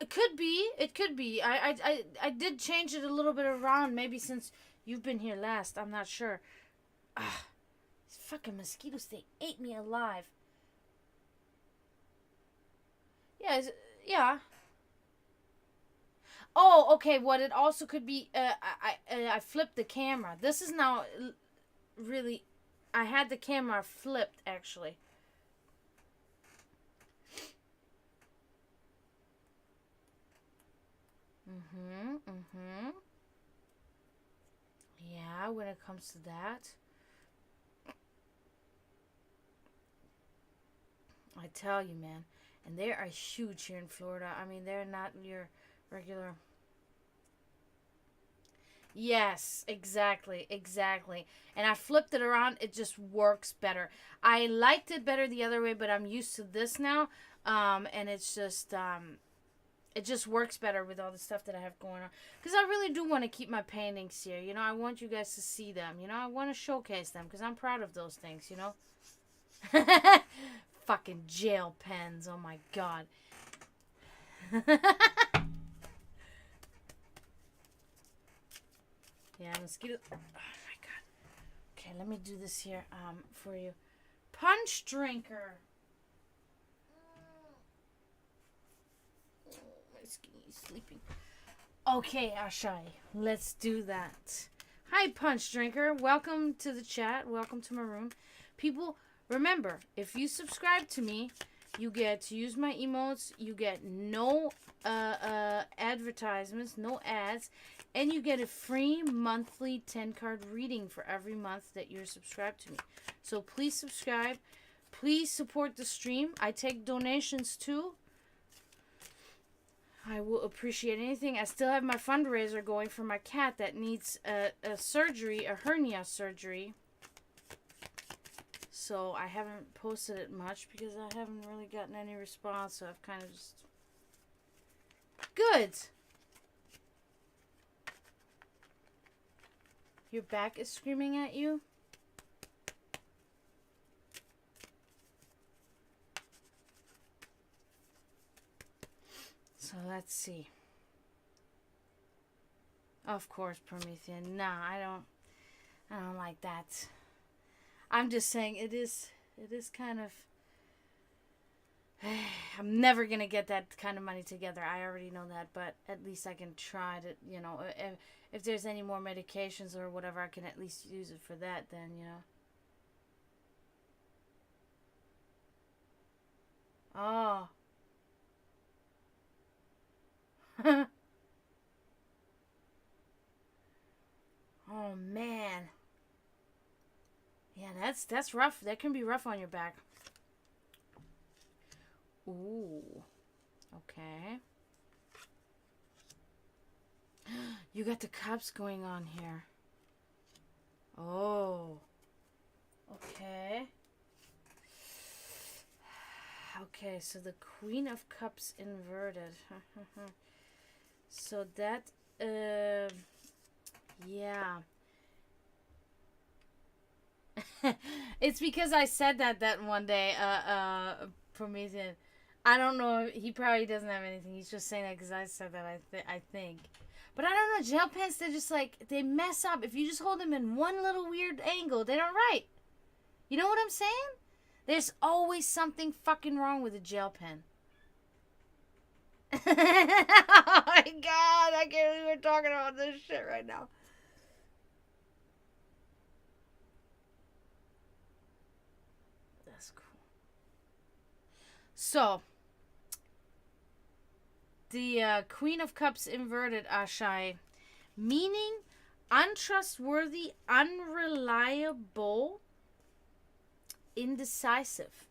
It could be. It could be. I did change it a little bit around. Maybe since you've been here last. I'm not sure. Ah, these fucking mosquitoes. They ate me alive. Yeah. Yeah. Oh, okay. What it also could be. I flipped the camera. This is now really. I had the camera flipped actually. Yeah, when it comes to that. I tell you, man. And they are huge here in Florida. I mean, they're not your regular... Yes, exactly. And I flipped it around. It just works better. I liked it better the other way, but I'm used to this now. And it's just... it just works better with all the stuff that I have going on. Because I really do want to keep my paintings here. You know, I want you guys to see them. You know, I want to showcase them because I'm proud of those things, you know. Fucking jail pens. Oh, my God. Yeah, mosquitoes. Oh, my God. Okay, let me do this here for you. Punch drinker. He's sleeping. Okay, Ashai, let's do that. Hi, Punch Drinker. Welcome to the chat. Welcome to my room. People, remember, if you subscribe to me, you get to use my emotes. You get no advertisements, no ads, and you get a free monthly 10-card reading for every month that you're subscribed to me. So please subscribe. Please support the stream. I take donations too. I will appreciate anything. I still have my fundraiser going for my cat that needs a surgery, a hernia surgery. So I haven't posted it much because I haven't really gotten any response. So I've kind of just... Good. Your back is screaming at you? So let's see. Of course, Promethean. Nah, I don't like that. I'm just saying it is kind of... I'm never going to get that kind of money together. I already know that, but at least I can try to, you know, if there's any more medications or whatever, I can at least use it for that then, you know. Oh. Oh, man. Yeah, that's rough. That can be rough on your back. Ooh. Okay. You got the cups going on here. Oh. Okay. Okay, so the Queen of Cups inverted. So that, yeah. It's because I said that one day, Promethean. I don't know. He probably doesn't have anything. He's just saying that because I said that, I think. But I don't know. Gel pens, they're just like, they mess up. If you just hold them in one little weird angle, they don't write. You know what I'm saying? There's always something fucking wrong with a gel pen. Oh my god, I can't believe we're talking about this shit right now. That's cool. So, the Queen of Cups inverted, Ashai, meaning untrustworthy, unreliable, indecisive.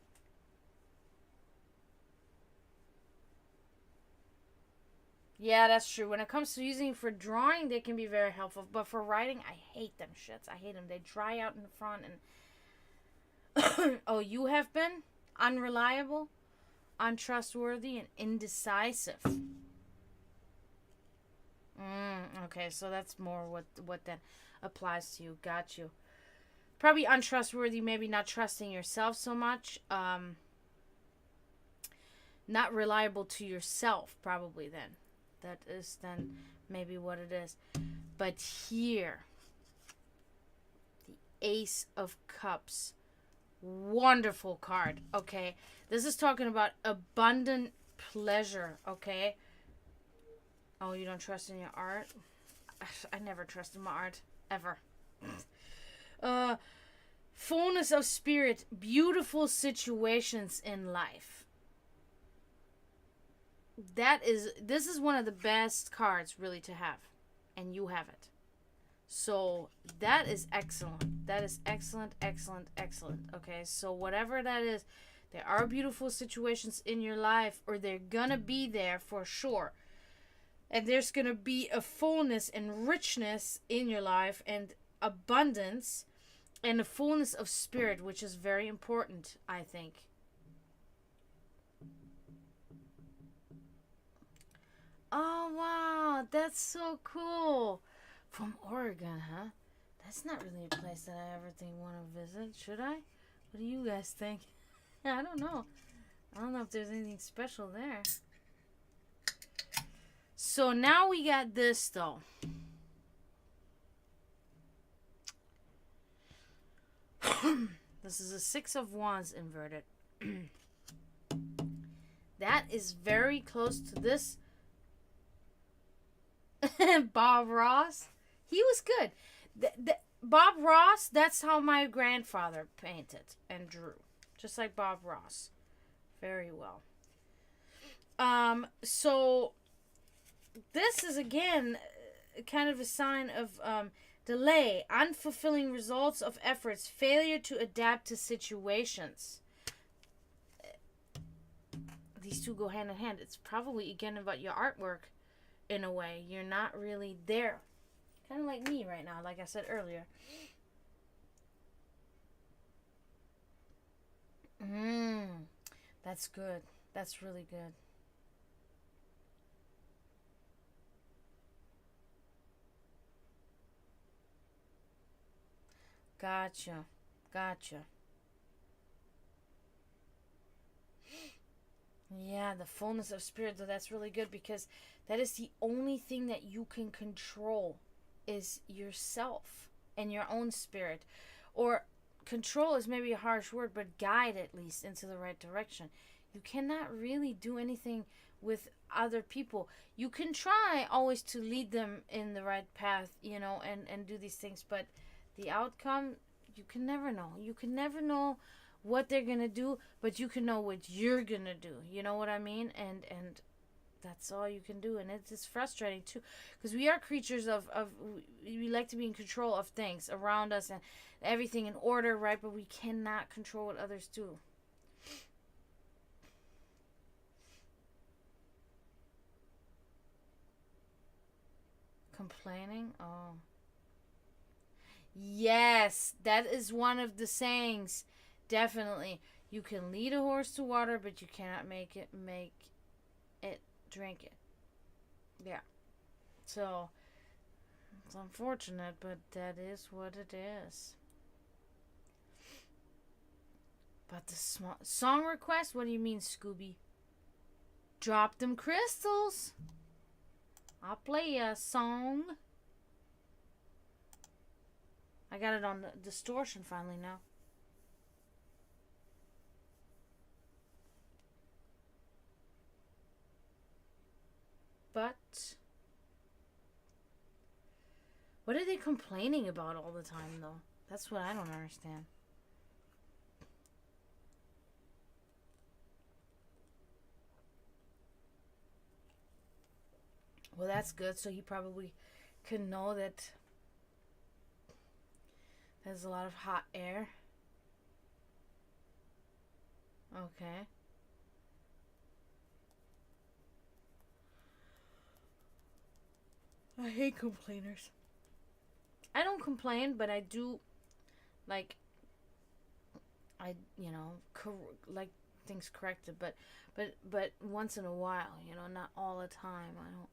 Yeah, that's true. When it comes to using for drawing, they can be very helpful. But for writing, I hate them shits. I hate them. They dry out in the front. And oh, you have been unreliable, untrustworthy, and indecisive. Okay, so that's more what then applies to you. Got you. Probably untrustworthy, maybe not trusting yourself so much. Not reliable to yourself, probably then. That is then maybe what it is. But here, the Ace of Cups. Wonderful card, okay? This is talking about abundant pleasure, okay? Oh, you don't trust in your art? I never trust in my art, ever. Fullness of spirit, beautiful situations in life. This is one of the best cards really to have, and you have it. So that is excellent. That is excellent, excellent, excellent. Okay, so whatever that is, there are beautiful situations in your life, or they're gonna be there for sure. And there's gonna be a fullness and richness in your life, and abundance, and a fullness of spirit, which is very important, I think. Oh, wow. That's so cool. From Oregon, huh? That's not really a place that I ever think want to visit. Should I? What do you guys think? I don't know. I don't know if there's anything special there. So now we got this, though. This is a Six of Wands inverted. That is very close to this. Bob Ross. He was good. Bob Ross, that's how my grandfather painted and drew. Just like Bob Ross. Very well. So this is again kind of a sign of delay, unfulfilling results of efforts, failure to adapt to situations. These two go hand in hand. It's probably again about your artwork. In a way, you're not really there. Kind of like me right now, like I said earlier. That's good. That's really good. Gotcha. Gotcha. Yeah, the fullness of spirit, though, that's really good because that is the only thing that you can control is yourself and your own spirit. Or control is maybe a harsh word, but guide at least into the right direction. You cannot really do anything with other people. You can try always to lead them in the right path, and do these things, but the outcome, you can never know. You can never know what they're gonna do, but you can know what you're gonna do. You know what I mean? And that's all you can do. And it's frustrating too, because we are creatures of we like to be in control of things around us and everything in order, right? But we cannot control what others do. Complaining? Oh. Yes, that is one of the sayings. Definitely. You can lead a horse to water, but you cannot make it drink it. Yeah. So, it's unfortunate, but that is what it is. But the song request? What do you mean, Scooby? Drop them crystals. I'll play a song. I got it on the distortion finally now. But what are they complaining about all the time, though? That's what I don't understand. Well, that's good. So he probably could know that there's a lot of hot air. Okay. I hate complainers. I don't complain, but I do, like, like things corrected, but once in a while, not all the time. I don't,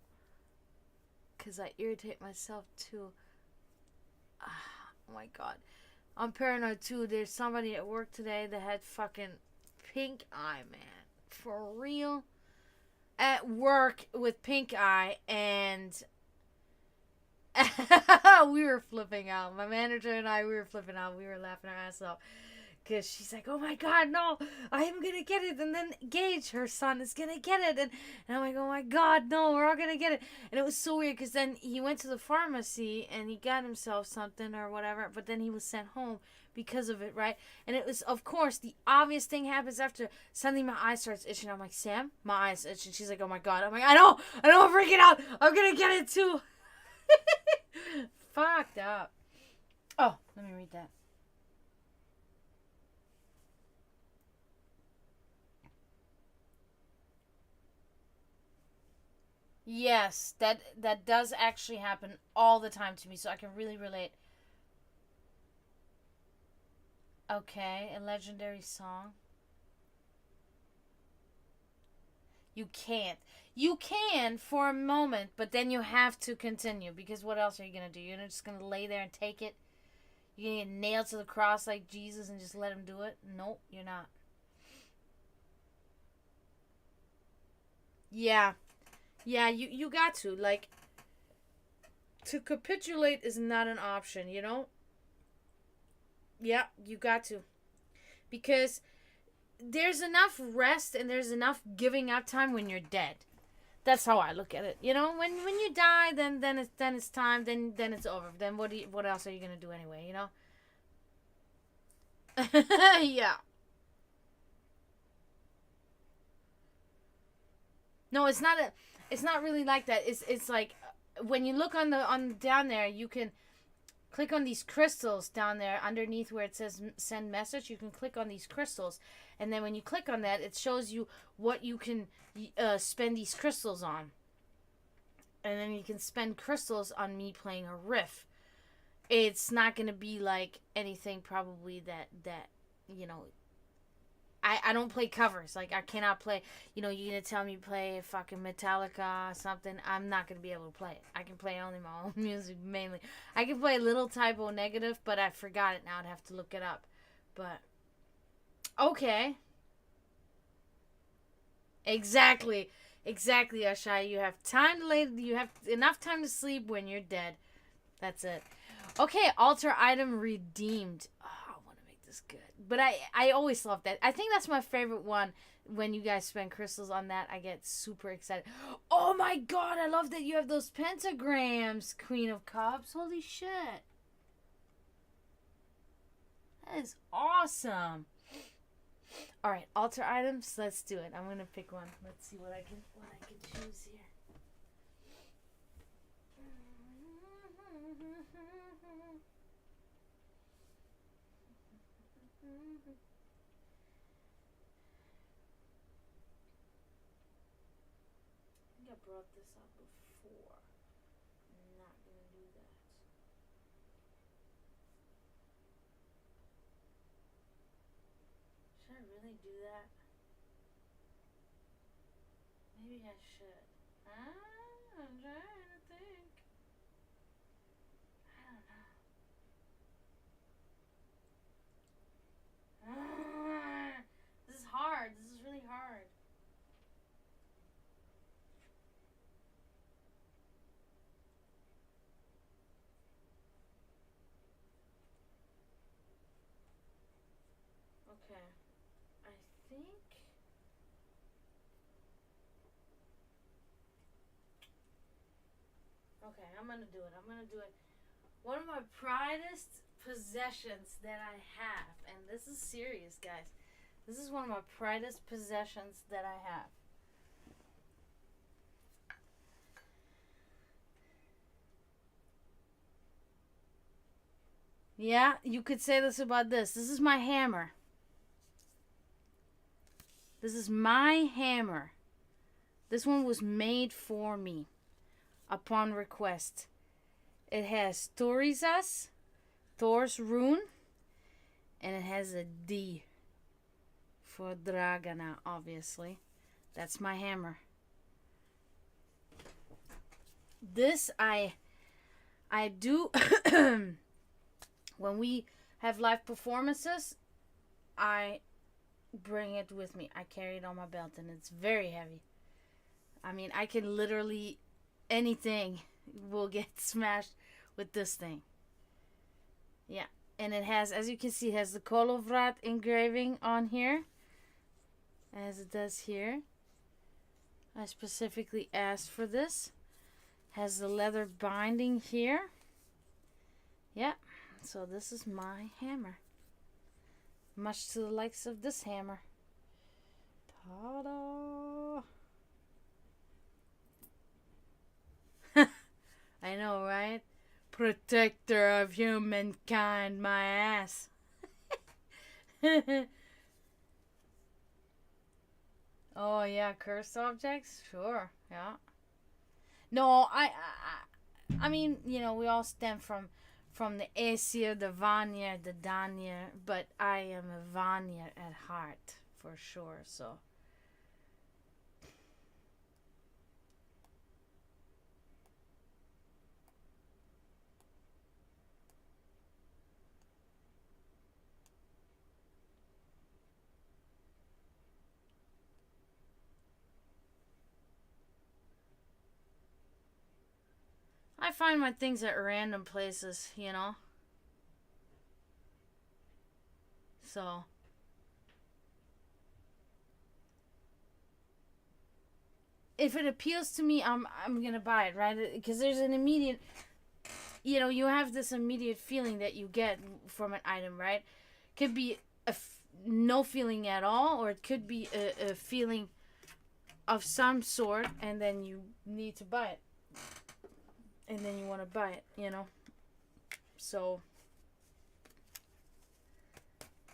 because I irritate myself too. Oh my god. I'm paranoid too. There's somebody at work today that had fucking pink eye, man. For real. At work with pink eye, and we were flipping out. My manager and I, we were flipping out. We were laughing our ass off. Because she's like, oh my god, no, I'm going to get it. And then Gage, her son, is going to get it. And I'm like, oh my god, no, we're all going to get it. And it was so weird because then he went to the pharmacy and he got himself something or whatever. But then he was sent home because of it, right? And it was, of course, the obvious thing happens after suddenly my eye starts itching. I'm like, Sam, my eye's itching. She's like, oh my god. I'm like, I know, I'm freaking out. I'm going to get it too. Fucked up. Oh, let me read that. Yes, that does actually happen all the time to me, so I can really relate. Okay, a legendary song. You can't. You can for a moment, but then you have to continue because what else are you gonna do? You're just gonna lay there and take it. You're gonna get nailed to the cross like Jesus and just let him do it? Nope, you're not. Yeah. Yeah, you got to. Like, to capitulate is not an option, you know? Yeah, you got to. Because there's enough rest and there's enough giving up time when you're dead. That's how I look at it. You know, when you die, then it's time. Then it's over. Then what else are you gonna do anyway? You know. Yeah. No, it's not a. It's not really like that. It's like when you look on down there, you can click on these crystals down there underneath where it says send message. You can click on these crystals, and then when you click on that, it shows you what you can spend these crystals on. And then you can spend crystals on me playing a riff. It's not going to be like anything probably that you know, I don't play covers. Like, I cannot play, you're going to tell me play fucking Metallica or something. I'm not going to be able to play it. I can play only my own music, mainly. I can play a little Typo Negative, but I forgot it now. I'd have to look it up. But, okay. Exactly, Ashai. You have time to you have enough time to sleep when you're dead. That's it. Okay, altar item redeemed. Oh, I want to make this good. But I always love that. I think that's my favorite one. When you guys spend crystals on that, I get super excited. Oh my god, I love that you have those pentagrams, Queen of Cups. Holy shit. That is awesome. Alright, altar items. Let's do it. I'm going to pick one. Let's see what I can choose here. I think I brought this up before. Not Maybe I should. I'm trying to think. I don't know. This is hard. This is really hard. Okay. I think. Okay, I'm gonna do it. I'm gonna do it. One of my proudest possessions that I have, and this is serious, guys. This is one of my proudest possessions that I have. Yeah, you could say this about this. This is my hammer. This is my hammer. This one was made for me upon request. It has Thorisas, Thor's rune, and it has a D for Dragana, obviously. That's my hammer. This I do when we have live performances, I bring it with me. I carry it on my belt and it's very heavy. I mean, I can literally anything will get smashed with this thing. Yeah. And it has, as you can see, it has the Kolovrat engraving on here. As it does here. I specifically asked for this. Has the leather binding here. Yeah. So this is my hammer. Much to the likes of this hammer. Ta-da! I know, right? Protector of humankind, my ass. Oh yeah, cursed objects? Sure, yeah. No, I mean, you know, we all stem from the Aesir, the Vanir, the Danir, but I am a Vanir at heart, for sure, so. I find my things at random places, you know. So if it appeals to me, I'm gonna buy it, right? Because there's an immediate, you know, you have this immediate feeling that you get from an item, right? Could be no feeling at all, or it could be a feeling of some sort, and then you need to buy it, and then you want to buy it, you know. So,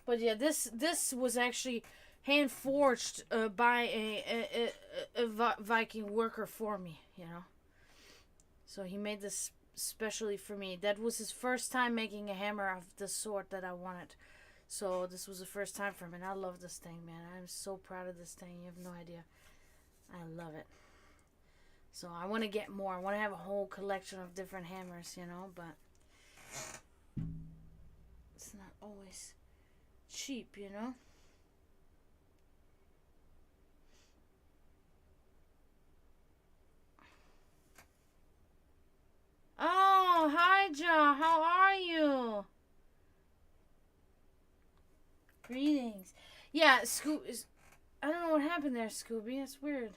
but yeah, this was actually hand forged by a Viking worker for me, you know. So he made this specially for me. That was his first time making a hammer of the sort that I wanted. So this was the first time for him, and I love this thing, man. I'm so proud of this thing. You have no idea. I love it. So I want to get more. I want to have a whole collection of different hammers, you know, but it's not always cheap, you know. Oh, hi, Ja. How are you? Greetings. Yeah, I don't know what happened there, Scooby. That's weird.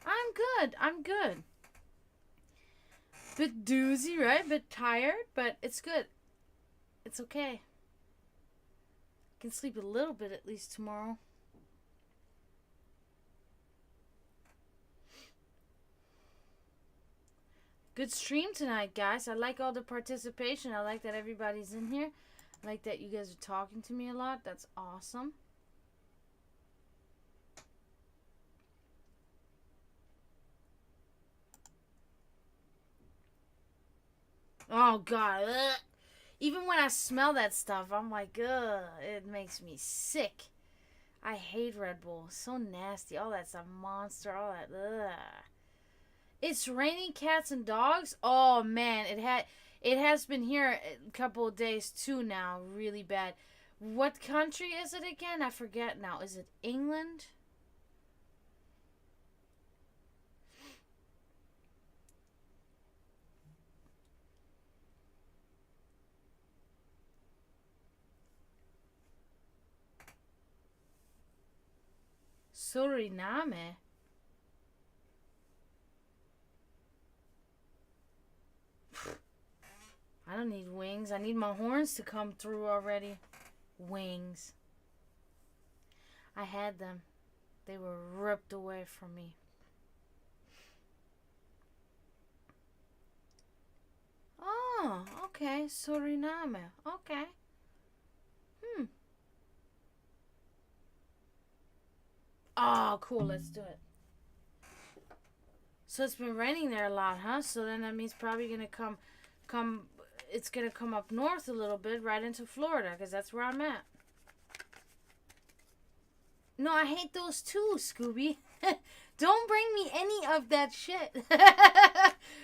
I'm good. I'm good. Bit doozy, right? Bit tired, but it's good. It's okay. Can sleep a little bit at least tomorrow. Good stream tonight, guys. I like all the participation. I like that everybody's in here. I like that you guys are talking to me a lot. That's awesome. Oh, God. Ugh. Even when I smell that stuff, I'm like, ugh, it makes me sick. I hate Red Bull. So nasty. All that's a monster. All that. Ugh. It's raining cats and dogs. Oh man, it has been here a couple of days too now. Really bad. What country is it again? I forget now. Is it England? Suriname. I don't need wings. I need my horns to come through already. Wings. I had them. They were ripped away from me. Oh, okay. Suriname. Okay. Oh, cool. Let's do it. So it's been raining there a lot, huh? So then that means probably gonna come. It's gonna come up north a little bit, right into Florida, because that's where I'm at. No, I hate those too, Scooby. Don't bring me any of that shit.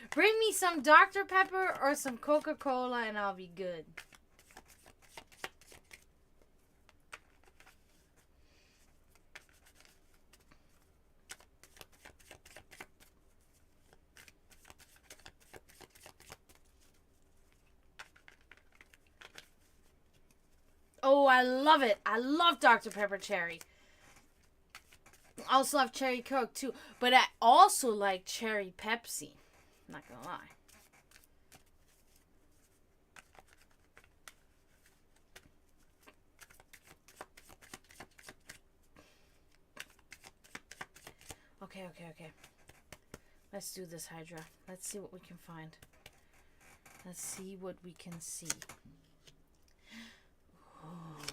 Bring me some Dr. Pepper or some Coca-Cola and I'll be good. Oh, I love it. I love Dr. Pepper Cherry. I also love Cherry Coke too. But I also like Cherry Pepsi. Not gonna lie. Okay. Let's do this, Hydra. Let's see what we can find. Let's see what we can see. Ooh.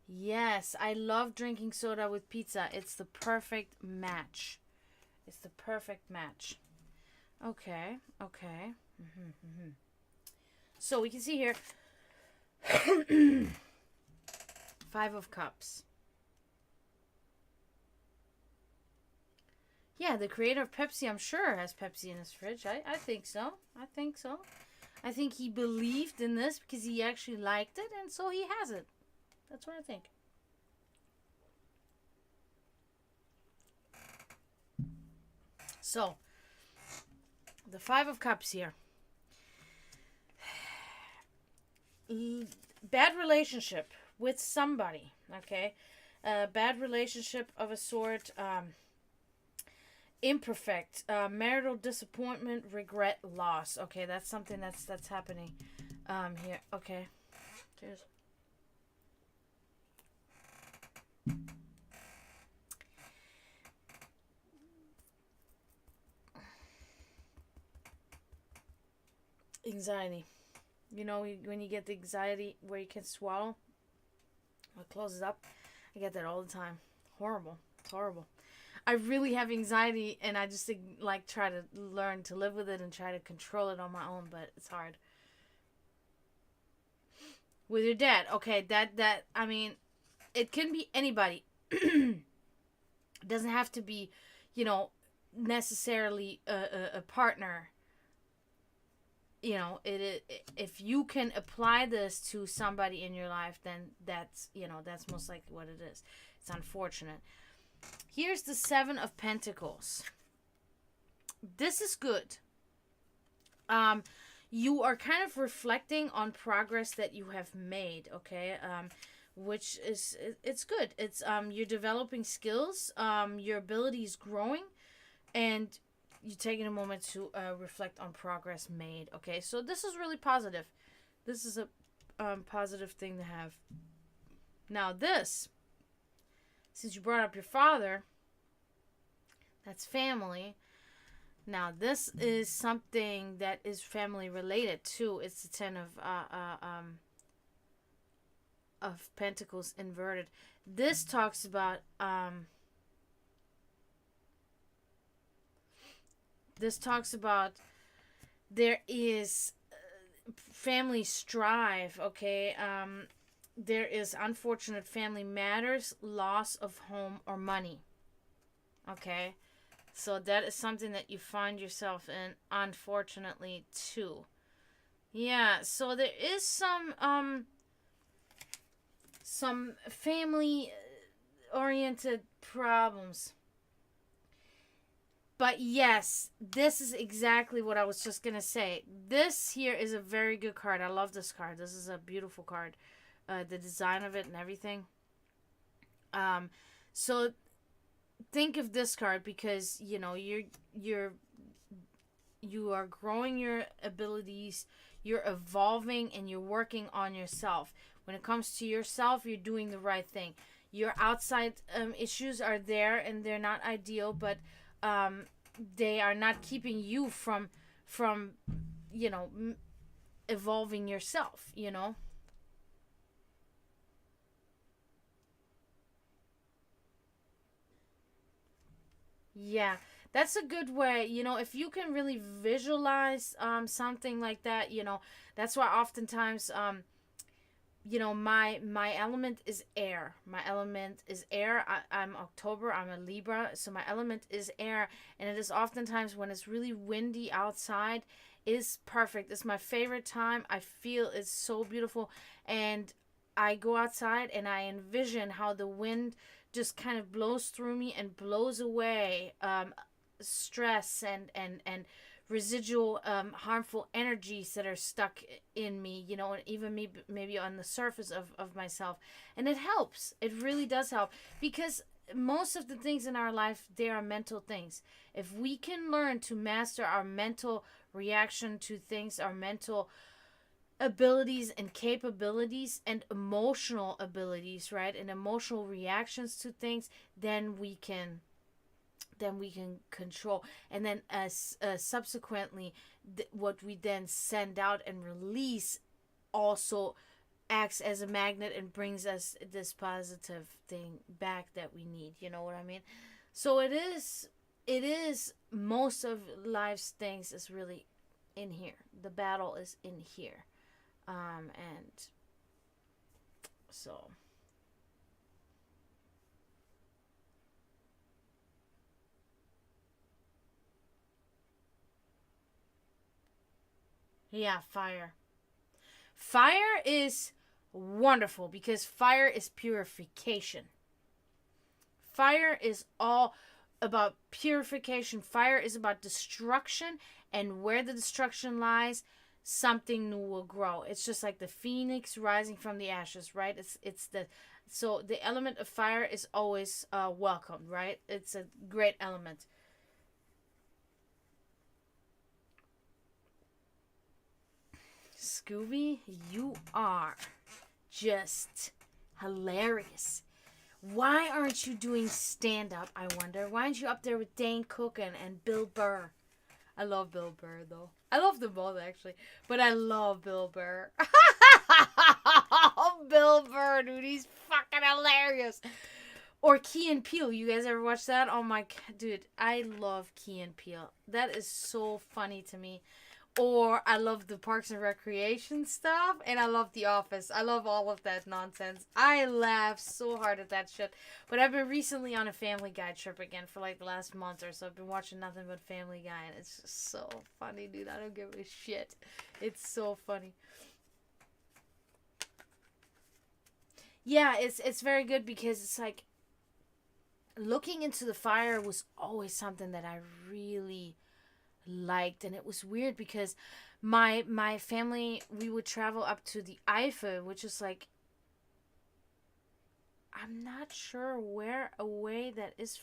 Yes, I love drinking soda with pizza. It's the perfect match. It's the perfect match. Okay. So we can see here. 5 of Cups. Yeah, the creator of Pepsi, I'm sure, has Pepsi in his fridge. I think so. I think he believed in this because he actually liked it, and so he has it. That's what I think. So, the 5 of Cups here. Bad relationship with somebody, okay? Bad relationship of a sort, imperfect, marital disappointment, regret, loss. Okay, that's something that's happening here. Okay. Cheers. Anxiety. You know, when you get the anxiety where you can swallow or close it up, I get that all the time. Horrible. It's horrible. I really have anxiety, and I just like try to learn to live with it and try to control it on my own, but it's hard. With your dad, okay, that I mean, it can be anybody. It doesn't have to be, necessarily a partner. If you can apply this to somebody in your life, then that's most likely what it is. It's unfortunate. Here's the 7 of Pentacles. This is good. You are kind of reflecting on progress that you have made, okay? Which is, it's good. It's you're developing skills, your ability is growing, and you're taking a moment to reflect on progress made, okay? So this is really positive. This is a positive thing to have. Now this, since you brought up your father, that's family. Now this is something that is family related too. It's the 10 of Pentacles inverted. This talks about there is family strife, okay? There is unfortunate family matters, loss of home or money, okay? So that is something that you find yourself in, unfortunately, too. Yeah, so there is some family oriented problems. But yes, this is exactly what I was just gonna say. This here is a very good card. I love this card. This is a beautiful card. The design of it and everything. Um, so think of this card because you're you are growing your abilities, you're evolving, and you're working on yourself. When it comes to yourself, you're doing the right thing. Your outside issues are there, and they're not ideal, but um, they are not keeping you from you know evolving yourself. Yeah, that's a good way. If you can really visualize something like that, that's why oftentimes my element is air. My element is air. I'm October. I'm a Libra, so my element is air, and it is oftentimes when it's really windy outside is perfect. It's my favorite time. I feel it's so beautiful, and I go outside and I envision how the wind just kind of blows through me and blows away stress and residual harmful energies that are stuck in me, and even maybe on the surface of myself. And it helps. It really does help because most of the things in our life, they are mental things. If we can learn to master our mental reaction to things, our mental abilities and capabilities and emotional abilities, right? And emotional reactions to things, then we can control. And then as subsequently what we then send out and release also acts as a magnet and brings us this positive thing back that we need. You know what I mean? So it is most of life's things is really in here. The battle is in here. And so yeah, fire. Fire is wonderful because fire is purification. Fire is all about purification. Fire is about destruction, and where the destruction lies, something new will grow. It's just like the phoenix rising from the ashes, right? The element of fire is always welcome, right? It's a great element. Scooby, you are just hilarious. Why aren't you doing stand up? I wonder. Why aren't you up there with Dane Cook and Bill Burr? I love Bill Burr though. I love them both actually, but I love Bill Burr. Bill Burr, dude, he's fucking hilarious. Or Key and Peele. You guys ever watch that? Oh my god, dude, I love Key and Peele. That is so funny to me. Or I love the Parks and Recreation stuff, and I love The Office. I love all of that nonsense. I laugh so hard at that shit. But I've been recently on a Family Guy trip again for like the last month or so. I've been watching nothing but Family Guy, and it's just so funny, dude. I don't give a shit. It's so funny. Yeah, it's very good because it's like looking into the fire was always something that I really liked, and it was weird because my family, we would travel up to the Eifel, which is like, I'm not sure where away that is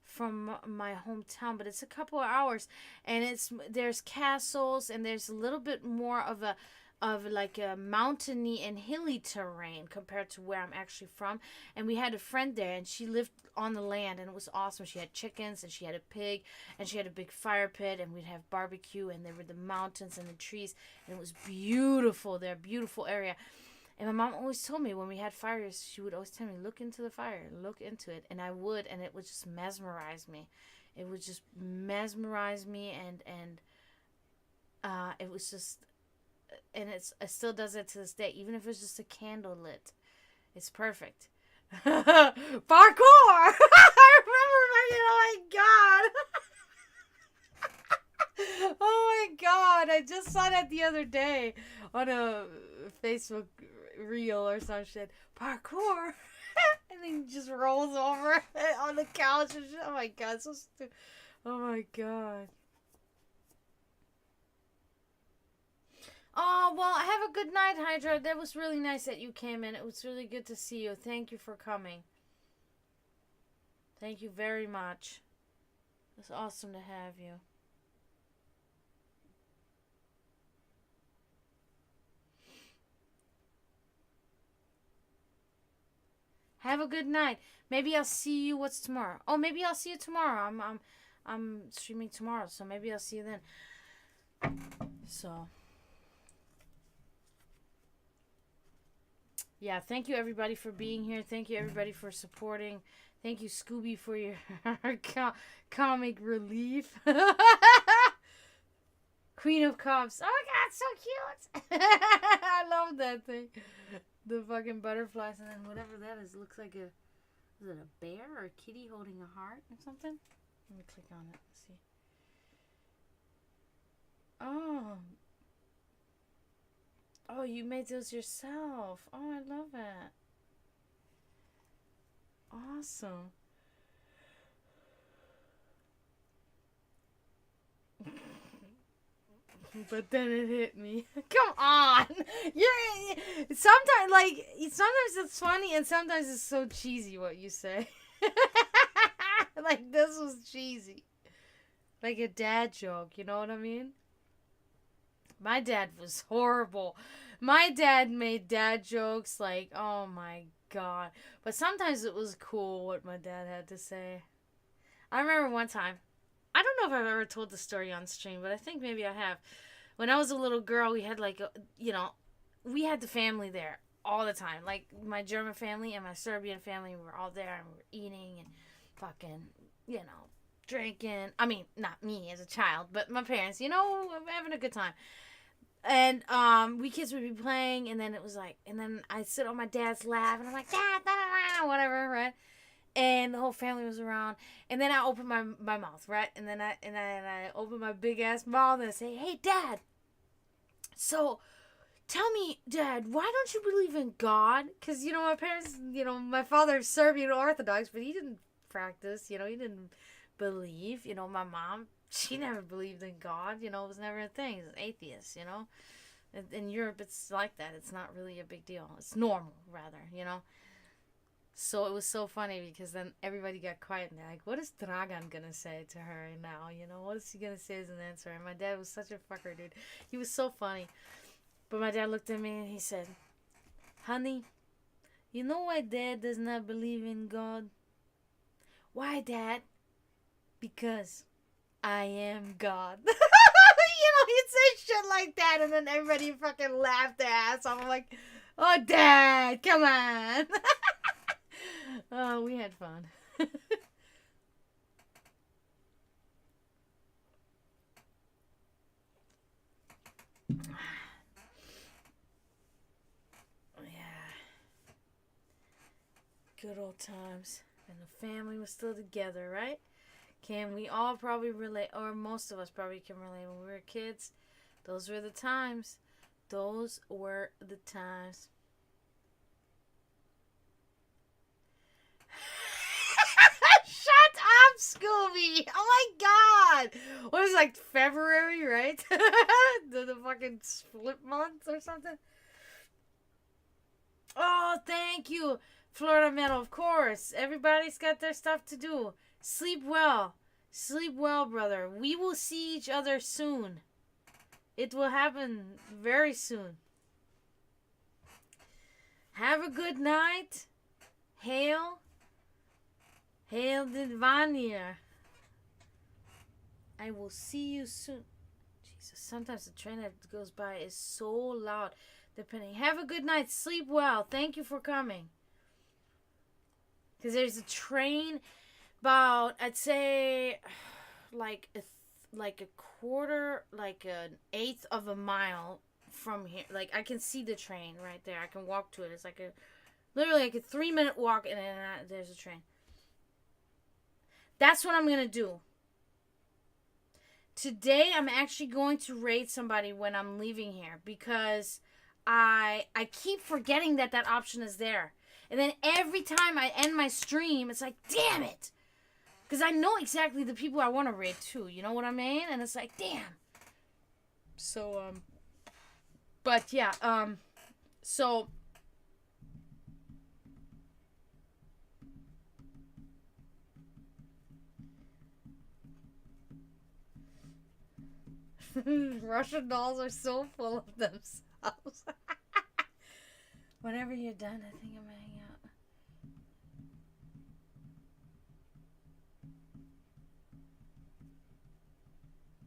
from my hometown, but it's a couple of hours, and there's castles, and there's a little bit more of like a mountainy and hilly terrain compared to where I'm actually from. And we had a friend there, and she lived on the land, and it was awesome. She had chickens, and she had a pig, and she had a big fire pit, and we'd have barbecue, and there were the mountains and the trees, and it was beautiful there, beautiful area. And my mom always told me when we had fires, she would always tell me, look into the fire, look into it. And I would, and it would just mesmerize me. It would just mesmerize me, and It was just, and it still does it to this day. Even if it's just a candle lit, it's perfect. Parkour! I remember oh my god. Oh my god, I just saw that the other day on a Facebook reel or some shit. Parkour! And then he just rolls over on the couch and shit. Oh my god, so stupid. Oh my god. Oh, well, have a good night, Hydra. That was really nice that you came in. It was really good to see you. Thank you for coming. Thank you very much. It's awesome to have you. Have a good night. Maybe I'll see you. What's tomorrow? Oh, maybe I'll see you tomorrow. I'm streaming tomorrow, so maybe I'll see you then. So, yeah. Thank you everybody for being here. Thank you everybody for supporting. Thank you Scooby for your comic relief. Queen of Cups. Oh my god, so cute. I love that thing. The fucking butterflies and then whatever that is looks like a, is it a bear or a kitty holding a heart or something? Let me click on it and see. Oh. Oh, you made those yourself. Oh, I love it. Awesome. But then it hit me. Come on, sometimes it's funny and sometimes it's so cheesy what you say. Like this was cheesy, like a dad joke. You know what I mean? My dad was horrible. My dad made dad jokes like, oh my god. But sometimes it was cool what my dad had to say. I remember one time. I don't know if I've ever told the story on stream, but I think maybe I have. When I was a little girl, we had we had the family there all the time. Like my German family and my Serbian family, we were all there and we were eating and fucking, drinking. I mean, not me as a child, but my parents, having a good time. And we kids would be playing, and then it was like, and then I'd sit on my dad's lap, and I'm like, Dad, whatever, right? And the whole family was around, and then I opened my mouth, right? And then I opened my big ass mouth and I say, hey, Dad. So, tell me, Dad, why don't you believe in God? Because my parents, my father's Serbian Orthodox, but he didn't practice, he didn't believe. My mom, she never believed in God. It was never a thing. He's an atheist. In Europe, it's like that. It's not really a big deal. It's normal, rather. So it was so funny because then everybody got quiet and they're like, what is Dragan going to say to her now? What is he going to say as an answer? And my dad was such a fucker, dude. He was so funny. But my dad looked at me and he said, honey, you know why Dad does not believe in God? Why, Dad? Because I am God. He'd say shit like that and then everybody fucking laughed their ass off. I'm like, oh, Dad, come on. Oh, we had fun. Yeah. Good old times. And the family was still together, right? Can we all probably relate, or most of us probably can relate when we were kids? Those were the times. Those were the times. Shut up, Scooby! Oh my god! What was it, like February, right? the fucking split month or something? Oh, thank you, Florida Metal. Of course, everybody's got their stuff to do. Sleep well. Sleep well, brother. We will see each other soon. It will happen very soon. Have a good night. Hail. Hail Divania. I will see you soon. Jesus, sometimes the train that goes by is so loud. Depending. Have a good night. Sleep well. Thank you for coming. Because there's a train about, I'd say, like like a quarter, like an eighth of a mile from here. Like I can see the train right there. I can walk to it. It's like a literally like a 3-minute walk, and then there's a train. That's what I'm gonna do. Today, I'm actually going to raid somebody when I'm leaving here because I keep forgetting that option is there. And then every time I end my stream, it's like, damn it. Because I know exactly the people I want to raid too. You know what I mean? And it's like, damn. So, but yeah, so. Russian dolls are so full of themselves. Whenever you're done, I think I'm gonna hang out.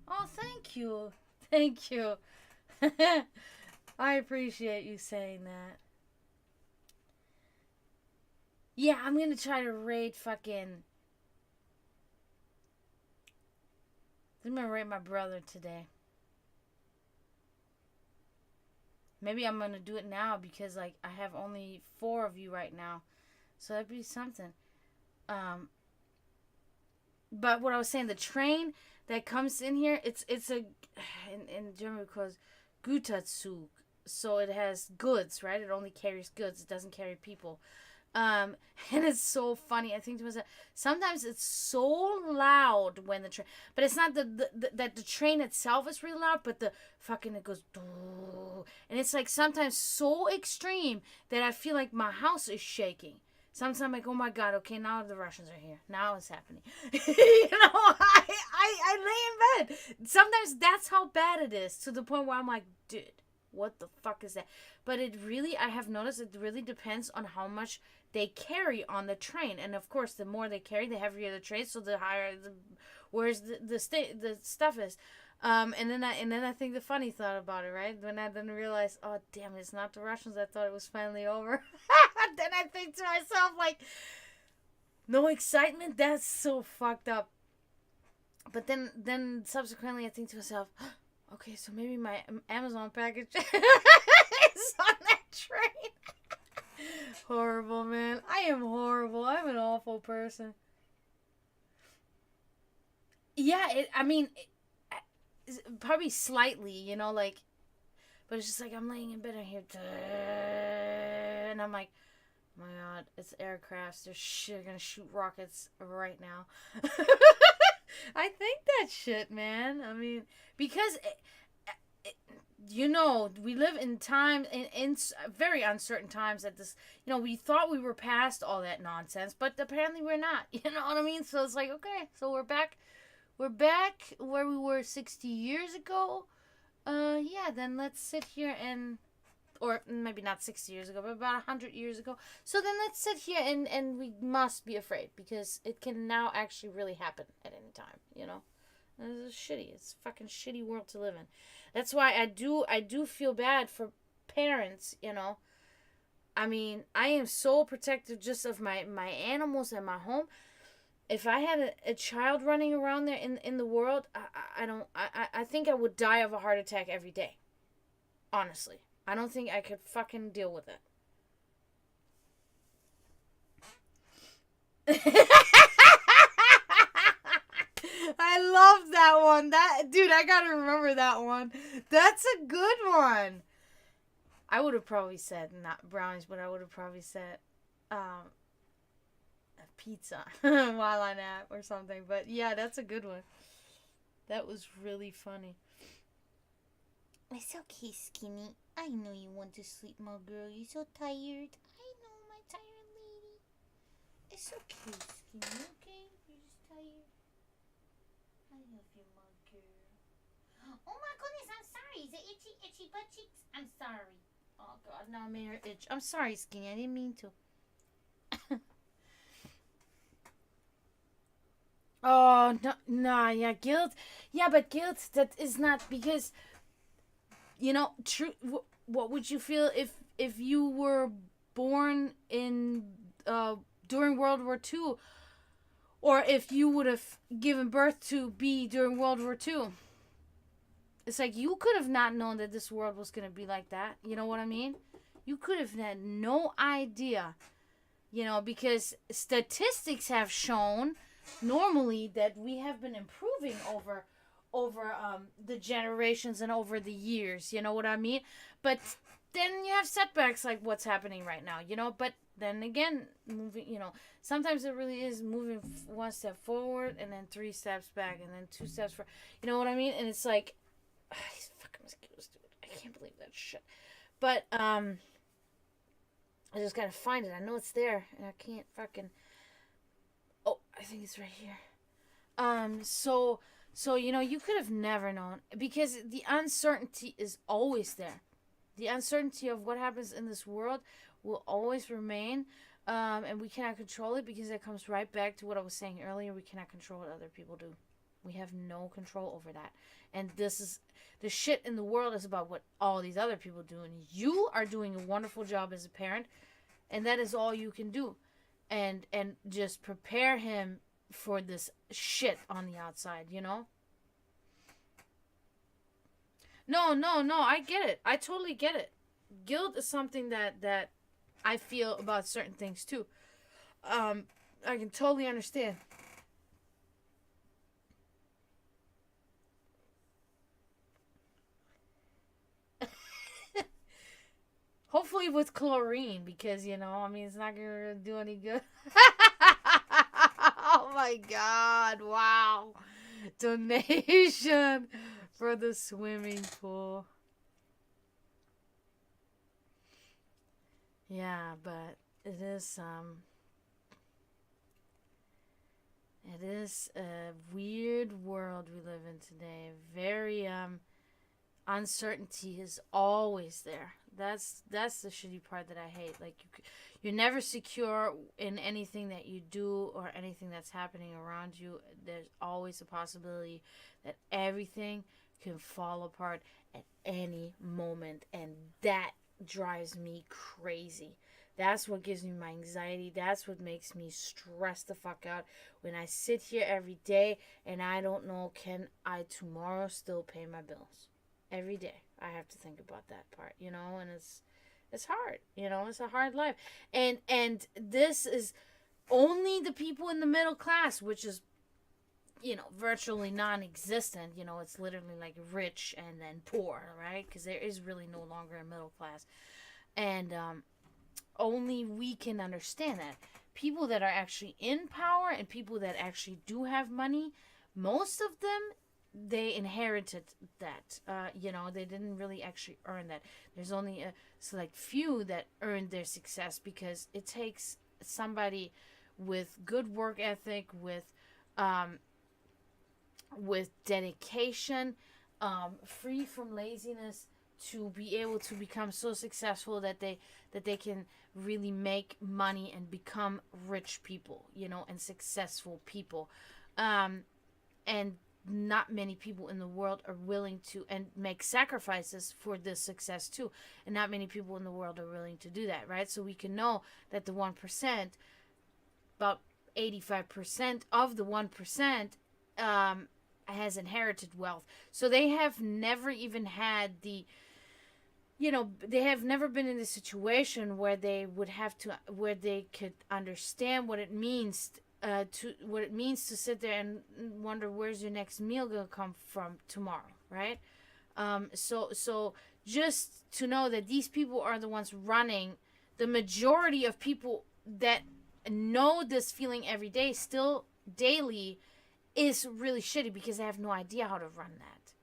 Oh, thank you. Thank you. I appreciate you saying that. Yeah, I'm gonna try to raid fucking. I'm gonna raid my brother today. Maybe I'm gonna do it now because like I have only 4 of you right now, so that'd be something. But what I was saying, the train that comes in here, it's a in German it calls Güterzug, so it has goods, right? It only carries goods. It doesn't carry people. And it's so funny. I think to myself, sometimes it's so loud when the train, but it's not that the train itself is really loud, but the fucking it goes, and it's like sometimes so extreme that I feel like my house is shaking. Sometimes I'm like, oh my god, okay, now the Russians are here. Now it's happening. I lay in bed. Sometimes that's how bad it is, to the point where I'm like, dude, what the fuck is that? But it really, I have noticed, it really depends on how much they carry on the train. And of course, the more they carry, the heavier the train, so the higher where's the stuff is. And then I think the funny thought about it, right? When I then realized, oh damn, it's not the Russians. I thought it was finally over. Then I think to myself, like, no excitement. That's so fucked up. But then subsequently, I think to myself, okay, so maybe my Amazon package is on that train. Horrible, man. I am horrible. I'm an awful person. Yeah, probably slightly, you know, like, but it's just like I'm laying in bed and I hear, and I'm like, oh my god, it's aircrafts. They're gonna shoot rockets right now. I think that shit, man. I mean, because you know, we live in time in very uncertain times. At this, you know, we thought we were past all that nonsense, but apparently we're not. You know what I mean? So it's like, okay, so we're back. We're back where we were 60 years ago. Yeah, then let's sit here and, or maybe not 60 years ago, but about 100 years ago. So then let's sit here and we must be afraid because it can now actually really happen at any time, you know? It's shitty. It's a fucking shitty world to live in. That's why I do feel bad for parents, you know? I mean, I am so protective just of my animals and my home. If I had a child running around there in the world, I think I would die of a heart attack every day. Honestly. I don't think I could fucking deal with it. I love that one. Dude, I gotta remember that one. That's a good one. I would have probably said not brownies, but I would have probably said a pizza while I nap or something. But yeah, that's a good one. That was really funny. It's okay, Skinny. I know you want to sleep, my girl. You're so tired. I know, my tired lady. It's okay, Skinny, okay? You're just tired. I love you, my girl. Oh my goodness, I'm sorry. Is it itchy butt cheeks? I'm sorry. Oh god, now I made her itch. I'm sorry, Skinny. I didn't mean to. Oh, no, nah, yeah, guilt. Yeah, but guilt, that is not because, you know, true. What would you feel if you were born in during World War II? or if you would have given birth to be during World War II. It's like you could have not known that this world was going to be like that. You know what I mean? You could have had no idea. You know, because statistics have shown normally that we have been improving over the generations and over the years. You know what I mean? But then you have setbacks like what's happening right now. You know, but then again, moving. You know, sometimes it really is moving one step forward and then 3 steps back and then 2 steps forward. You know what I mean? And it's like, these fucking mosquitoes, dude. I can't believe that shit. But I just gotta find it. I know it's there, and I can't fucking. Oh, I think it's right here. So you know, you could have never known because the uncertainty is always there. The uncertainty of what happens in this world will always remain, and we cannot control it because it comes right back to what I was saying earlier. We cannot control what other people do. We have no control over that, and this is the shit in the world is about what all these other people do, and you are doing a wonderful job as a parent. And that is all you can do. And just prepare him for this shit on the outside, you know? No, I get it. I totally get it. Guilt is something that I feel about certain things too. I can totally understand. Hopefully with chlorine, because, you know, I mean, it's not going to do any good. Oh, my God. Wow. Donation for the swimming pool. Yeah, but it is a weird world we live in today. Very, uncertainty is always there. That's the shitty part that I hate. Like you're never secure in anything that you do or anything that's happening around you. There's always a possibility that everything can fall apart at any moment, and that drives me crazy. That's what gives me my anxiety. That's what makes me stress the fuck out when I sit here every day and I don't know, can I tomorrow still pay my bills? Every day I have to think about that part, you know, and it's hard, you know, it's a hard life. And this is only the people in the middle class, which is, you know, virtually non-existent. You know, it's literally like rich and then poor, right? Because there is really no longer a middle class. And only we can understand that. People that are actually in power and people that actually do have money, most of them, they inherited that. You know, they didn't really actually earn that. There's only a select few that earned their success because it takes somebody with good work ethic, with dedication, free from laziness, to be able to become so successful that they can really make money and become rich people, you know, and successful people. And not many people in the world are willing to and make sacrifices for this success too. And not many people in the world are willing to do that, right? So we can know that the 1%, about 85% of the 1%, has inherited wealth. So they have never even had the, you know, they have never been in a situation where they would have to, where they could understand what it means to sit there and wonder where's your next meal gonna come from tomorrow, right? So just to know that these people are the ones running the majority of people that know this feeling every day, still daily, is really shitty because they have no idea how to run that.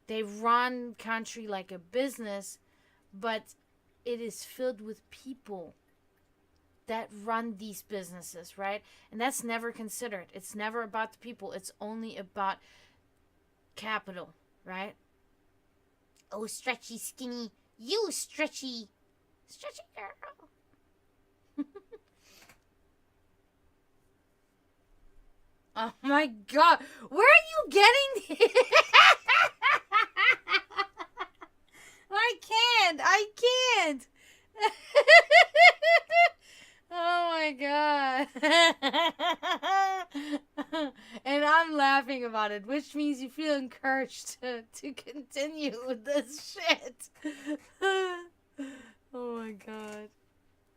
They run country like a business, but it is filled with people that run these businesses, right? And that's never considered. It's never about the people. It's only about capital, right? Oh, stretchy, skinny. You stretchy girl. Oh my God. Where are you getting this? I can't. Oh my God. And I'm laughing about it, which means you feel encouraged to continue with this shit. Oh my god.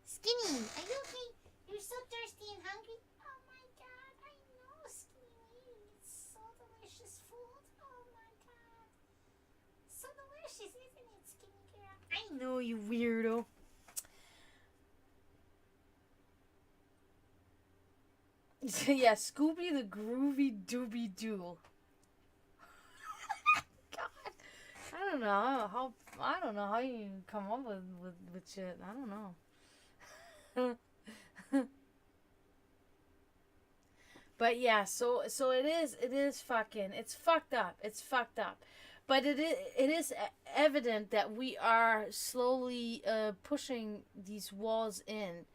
Skinny, are you okay? You're so thirsty and hungry. Oh my god, I know, Skinny. It's so delicious food. Oh my god. So delicious, isn't it, Skinny girl? I know, you weirdo. Yeah, Scooby the Groovy Dooby Doo. God, I don't know how you come up with shit. I don't know. But yeah, so it is fucking, it's fucked up. It's fucked up. But it is evident that we are slowly pushing these walls in.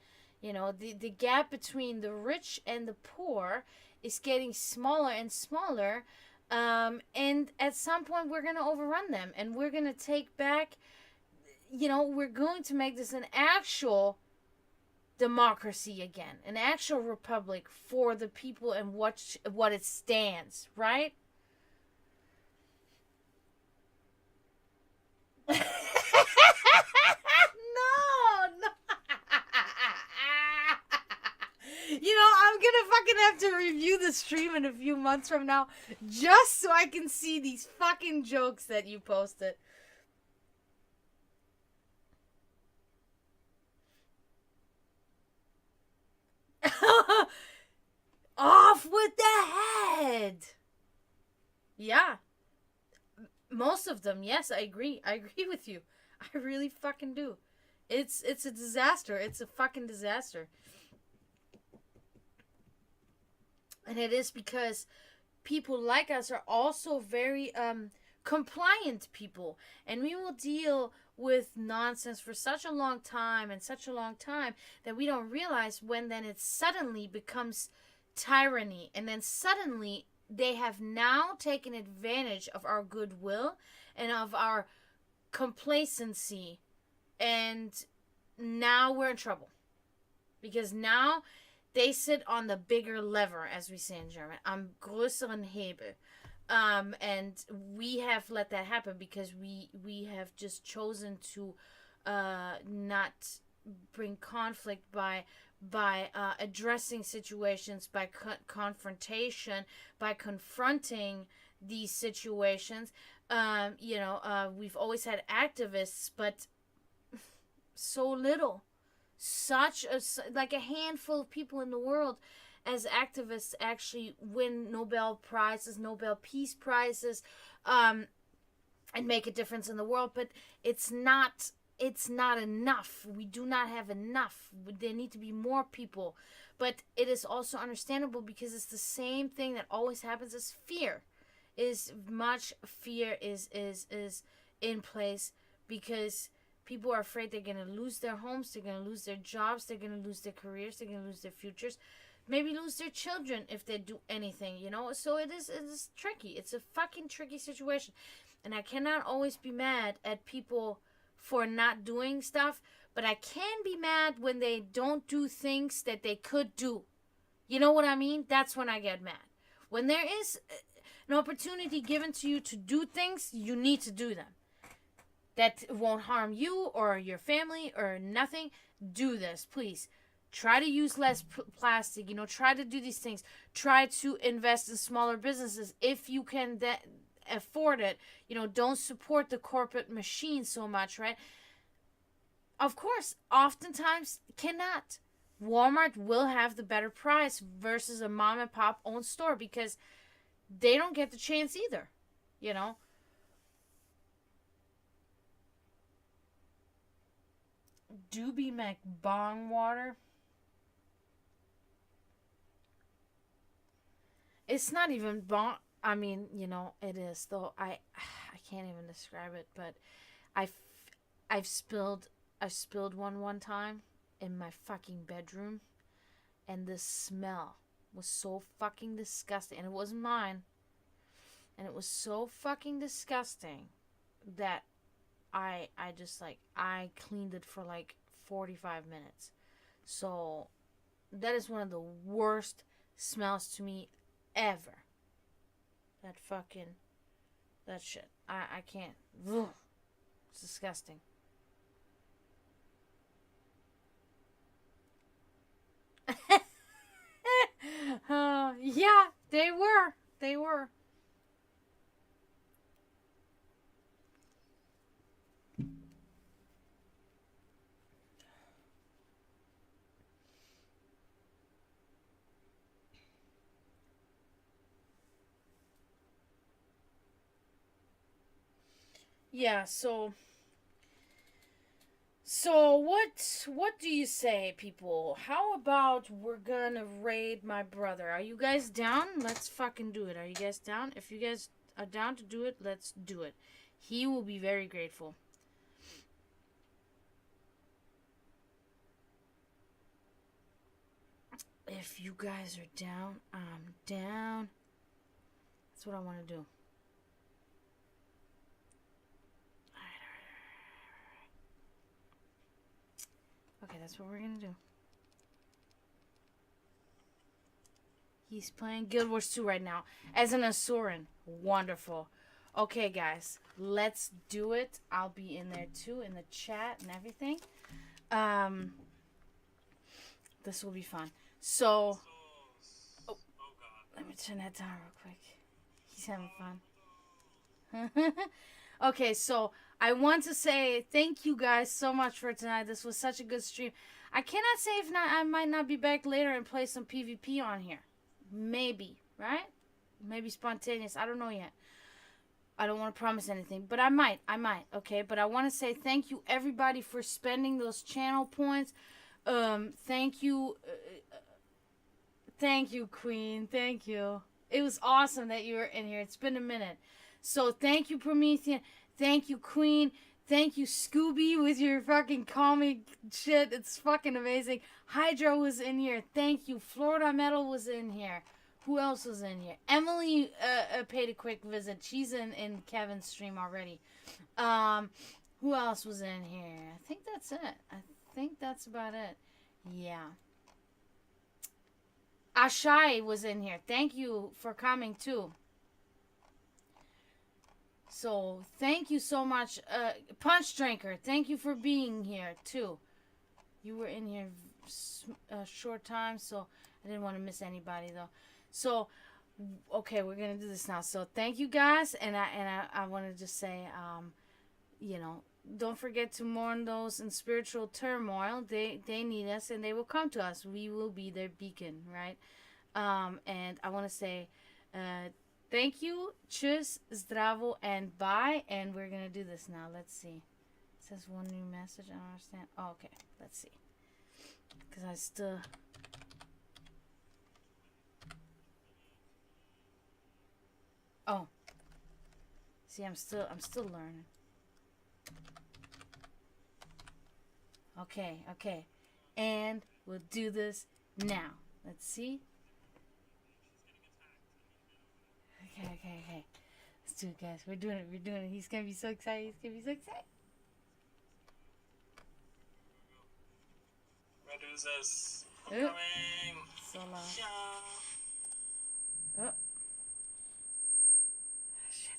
You know, the gap between the rich and the poor is getting smaller and smaller. And at some point, we're going to overrun them. And we're going to take back, we're going to make this an actual democracy again, an actual republic for the people and what it stands, right? No, no. I'm gonna fucking have to review the stream in a few months from now just so I can see these fucking jokes that you posted. Off with the head. Yeah. Most of them, yes, I agree. I agree with you. I really fucking do. It's a disaster. It's a fucking disaster. And it is because people like us are also very compliant people, and we will deal with nonsense for such a long time that we don't realize when then it suddenly becomes tyranny, and then suddenly they have now taken advantage of our goodwill and of our complacency, and now we're in trouble because now they sit on the bigger lever, as we say in German, am größeren Hebel. And we have let that happen because we have just chosen to not bring conflict by addressing situations, by confrontation, by confronting these situations. We've always had activists, but so little. Such a handful of people in the world as activists actually win Nobel Prizes, Nobel Peace Prizes, and make a difference in the world. But it's not enough. We do not have enough. There need to be more people. But it is also understandable because it's the same thing that always happens as fear. Is much fear is in place because people are afraid they're going to lose their homes, they're going to lose their jobs, they're going to lose their careers, they're going to lose their futures, maybe lose their children if they do anything, So it is tricky. It's a fucking tricky situation. And I cannot always be mad at people for not doing stuff, but I can be mad when they don't do things that they could do. You know what I mean? That's when I get mad. When there is an opportunity given to you to do things, you need to do them. That won't harm you or your family or nothing. Do this, please. Try to use less plastic. Try to do these things. Try to invest in smaller businesses if you can afford it. Don't support the corporate machine so much, right? Of course, oftentimes cannot. Walmart will have the better price versus a mom and pop owned store because they don't get the chance either, Doobie McBong water. It's not even bong. I mean, it is though. I can't even describe it, but I've spilled one time in my fucking bedroom, and the smell was so fucking disgusting, and it wasn't mine. And it was so fucking disgusting that I cleaned it for 45 minutes. So that is one of the worst smells to me ever. That fucking, that shit. I can't. Ugh. It's disgusting. Yeah, they were. They were. Yeah, so what do you say, people? How about we're gonna raid my brother? Are you guys down? Let's fucking do it. Are you guys down? If you guys are down to do it, let's do it. He will be very grateful. If you guys are down, I'm down. That's what I want to do. Okay, that's what we're gonna do. He's playing Guild Wars 2 right now as an Asuran. Wonderful. Okay, guys, let's do it. I'll be in there too, in the chat and everything. This will be fun. So, oh, let me turn that down real quick. He's having fun. Okay, so I want to say thank you guys so much for tonight. This was such a good stream. I cannot say if not, I might not be back later and play some PvP on here. Maybe, right? Maybe spontaneous. I don't know yet. I don't want to promise anything, but I might, okay? But I want to say thank you, everybody, for spending those channel points. Thank you, Queen. Thank you. It was awesome that you were in here. It's been a minute. So thank you, Promethean. Thank you, Queen. Thank you, Scooby, with your fucking comic shit. It's fucking amazing. Hydra was in here. Thank you. Florida Metal was in here. Who else was in here? Emily paid a quick visit. She's in Kevin's stream already. Who else was in here? I think that's it. I think that's about it. Yeah. Ashai was in here. Thank you for coming too. So thank you so much, Punch Drinker. Thank you for being here too. You were in here a short time, so I didn't want to miss anybody though. So okay, we're gonna do this now. So thank you guys, and I want to just say, you know, don't forget to mourn those in spiritual turmoil. They need us, and they will come to us. We will be their beacon, right? And I want to say, thank you, tschüss, zdravo, and bye. And we're gonna do this now. Let's see. It says one new message. I don't understand. Oh, okay. Let's see. Because I still. Oh. See, I'm still learning. Okay. And we'll do this now. Let's see. Okay. Let's do it, guys. We're doing it. He's gonna be so excited. Medusas. Coming. So long. Oh. Shit.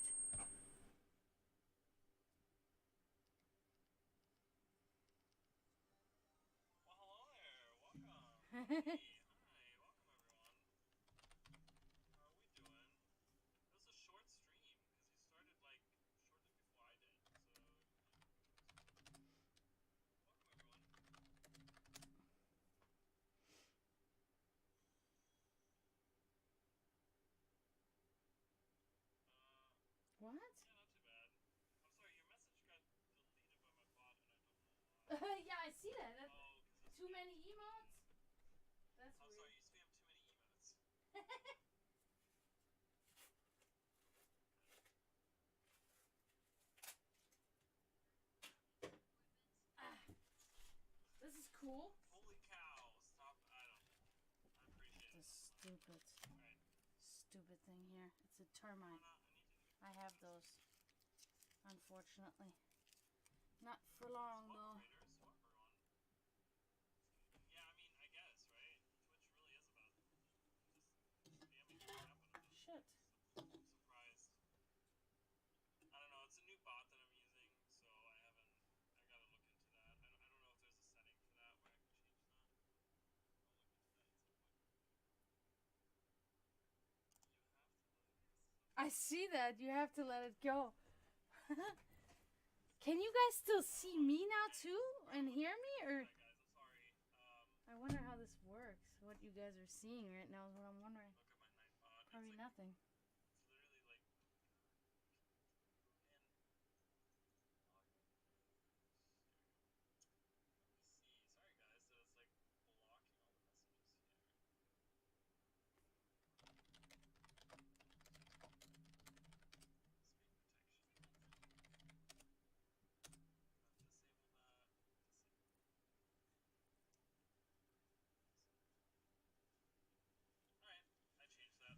Well, hello there. Welcome. Hi, welcome everyone. How are we doing? It was a short stream because you started like shortly before I did. So, welcome everyone. What? Yeah, not too bad. I'm sorry, your message got deleted by my bot, and I don't know why. Yeah, I see that. Oh, because Too many emotes? That's I'm weird. sorry, you spam too many emotes. This is cool. Holy cow! Stop! I appreciate it. The stupid thing here. It's a termite. I have those. Unfortunately. Not for long though. Swap everyone. Yeah, I mean, I guess, right? Twitch really is about just spamming crap out of I see that. You have to let it go. Can you guys still see me now too and hear me, or? Hi guys, I'm sorry. I wonder how this works. What you guys are seeing right now is what I'm wondering. Look at my Nightbot. Probably It's like, nothing. it's literally like, man. See, sorry guys, so it's like blocking all the messages here. Speed protection. Disable that. Disable. Alright, I changed that.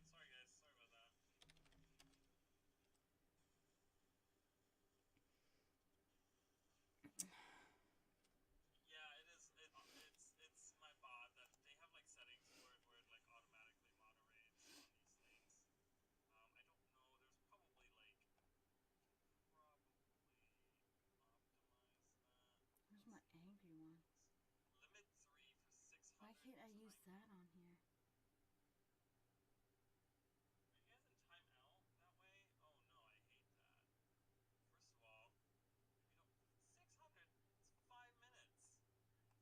Sorry guys, sorry about that. Yeah, it is. It's my bot that they have like settings for it where it like automatically moderates on these things. I don't know. There's probably like optimize that. Where's my angry one? Limit 3 for 600. Why can't I use that on here? Are you guys in timeout that way? Oh no, I hate that. First of all, you know, 600. It's 5 minutes. Jesus.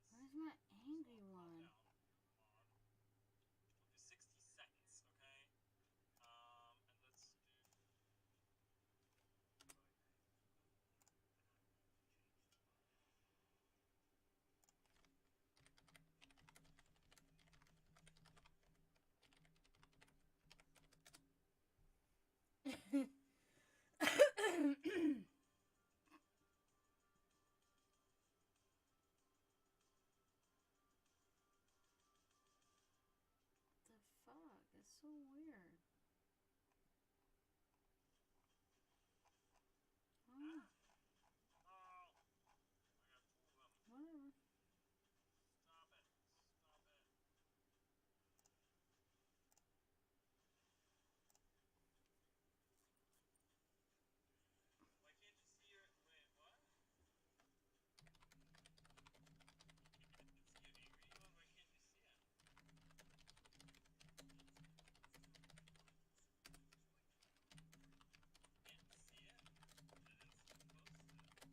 Where's my angry So, calm one? down, mod. We'll do 60 seconds, okay? And let's do. The fuck? That's so weird. Oh, Oh! I got 2 of them. whatever. Stop it. Stop it. Why can't you see your. Wait, what? It's you angry mode?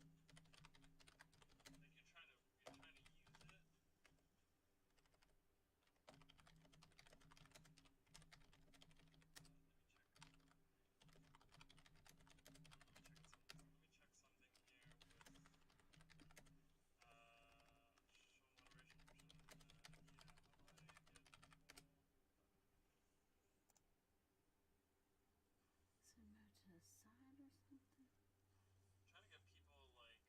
Why can't you see it? Can't see it? It is posted. Like you're trying to use it? Let me check something here with show moderation option. Yeah, how do I get full? Is it moved to the side or something? I'm trying to get people like.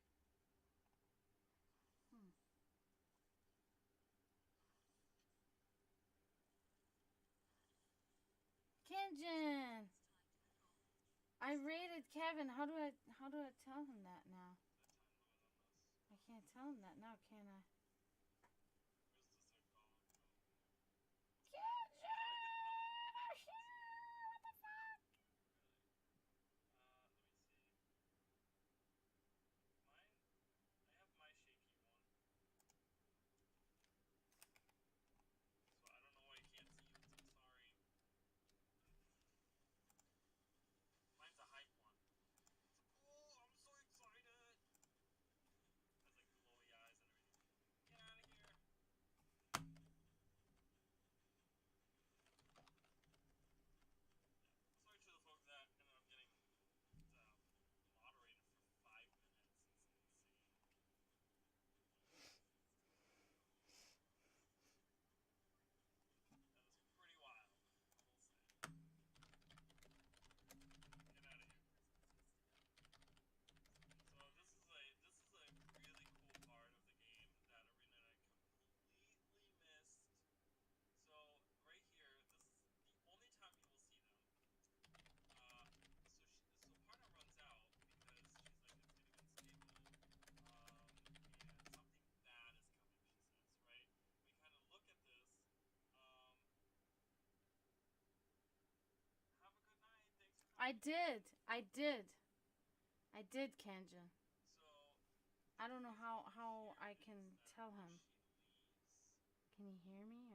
Kenjin! I rated Kevin. How do I tell him that now? The time limit on this. I can't tell him that now, can I? Where's the set call? Kenjin! Let me see. Mine. I have my shaky one. So I don't know why I can't see yours. I'm sorry. Mine's a hype one. Oh, I'm so excited. Has like glowy eyes and everything. Get out of here. Sorry to the folks that ended up getting moderated for 5 minutes. It's insane. That is pretty wild, I will say. Get out of here. So this is a really cool part of the game that Arena and I completely missed. So right here, this is the only time you will see them. So Parna runs out because she's like it's getting unstable, and something bad is coming. She says, right? We kind of look at this. Um, have a good night. Thanks for I coming. did, Kenjin. So I don't know how here I is can that tell when him. she leaves, Can you hear me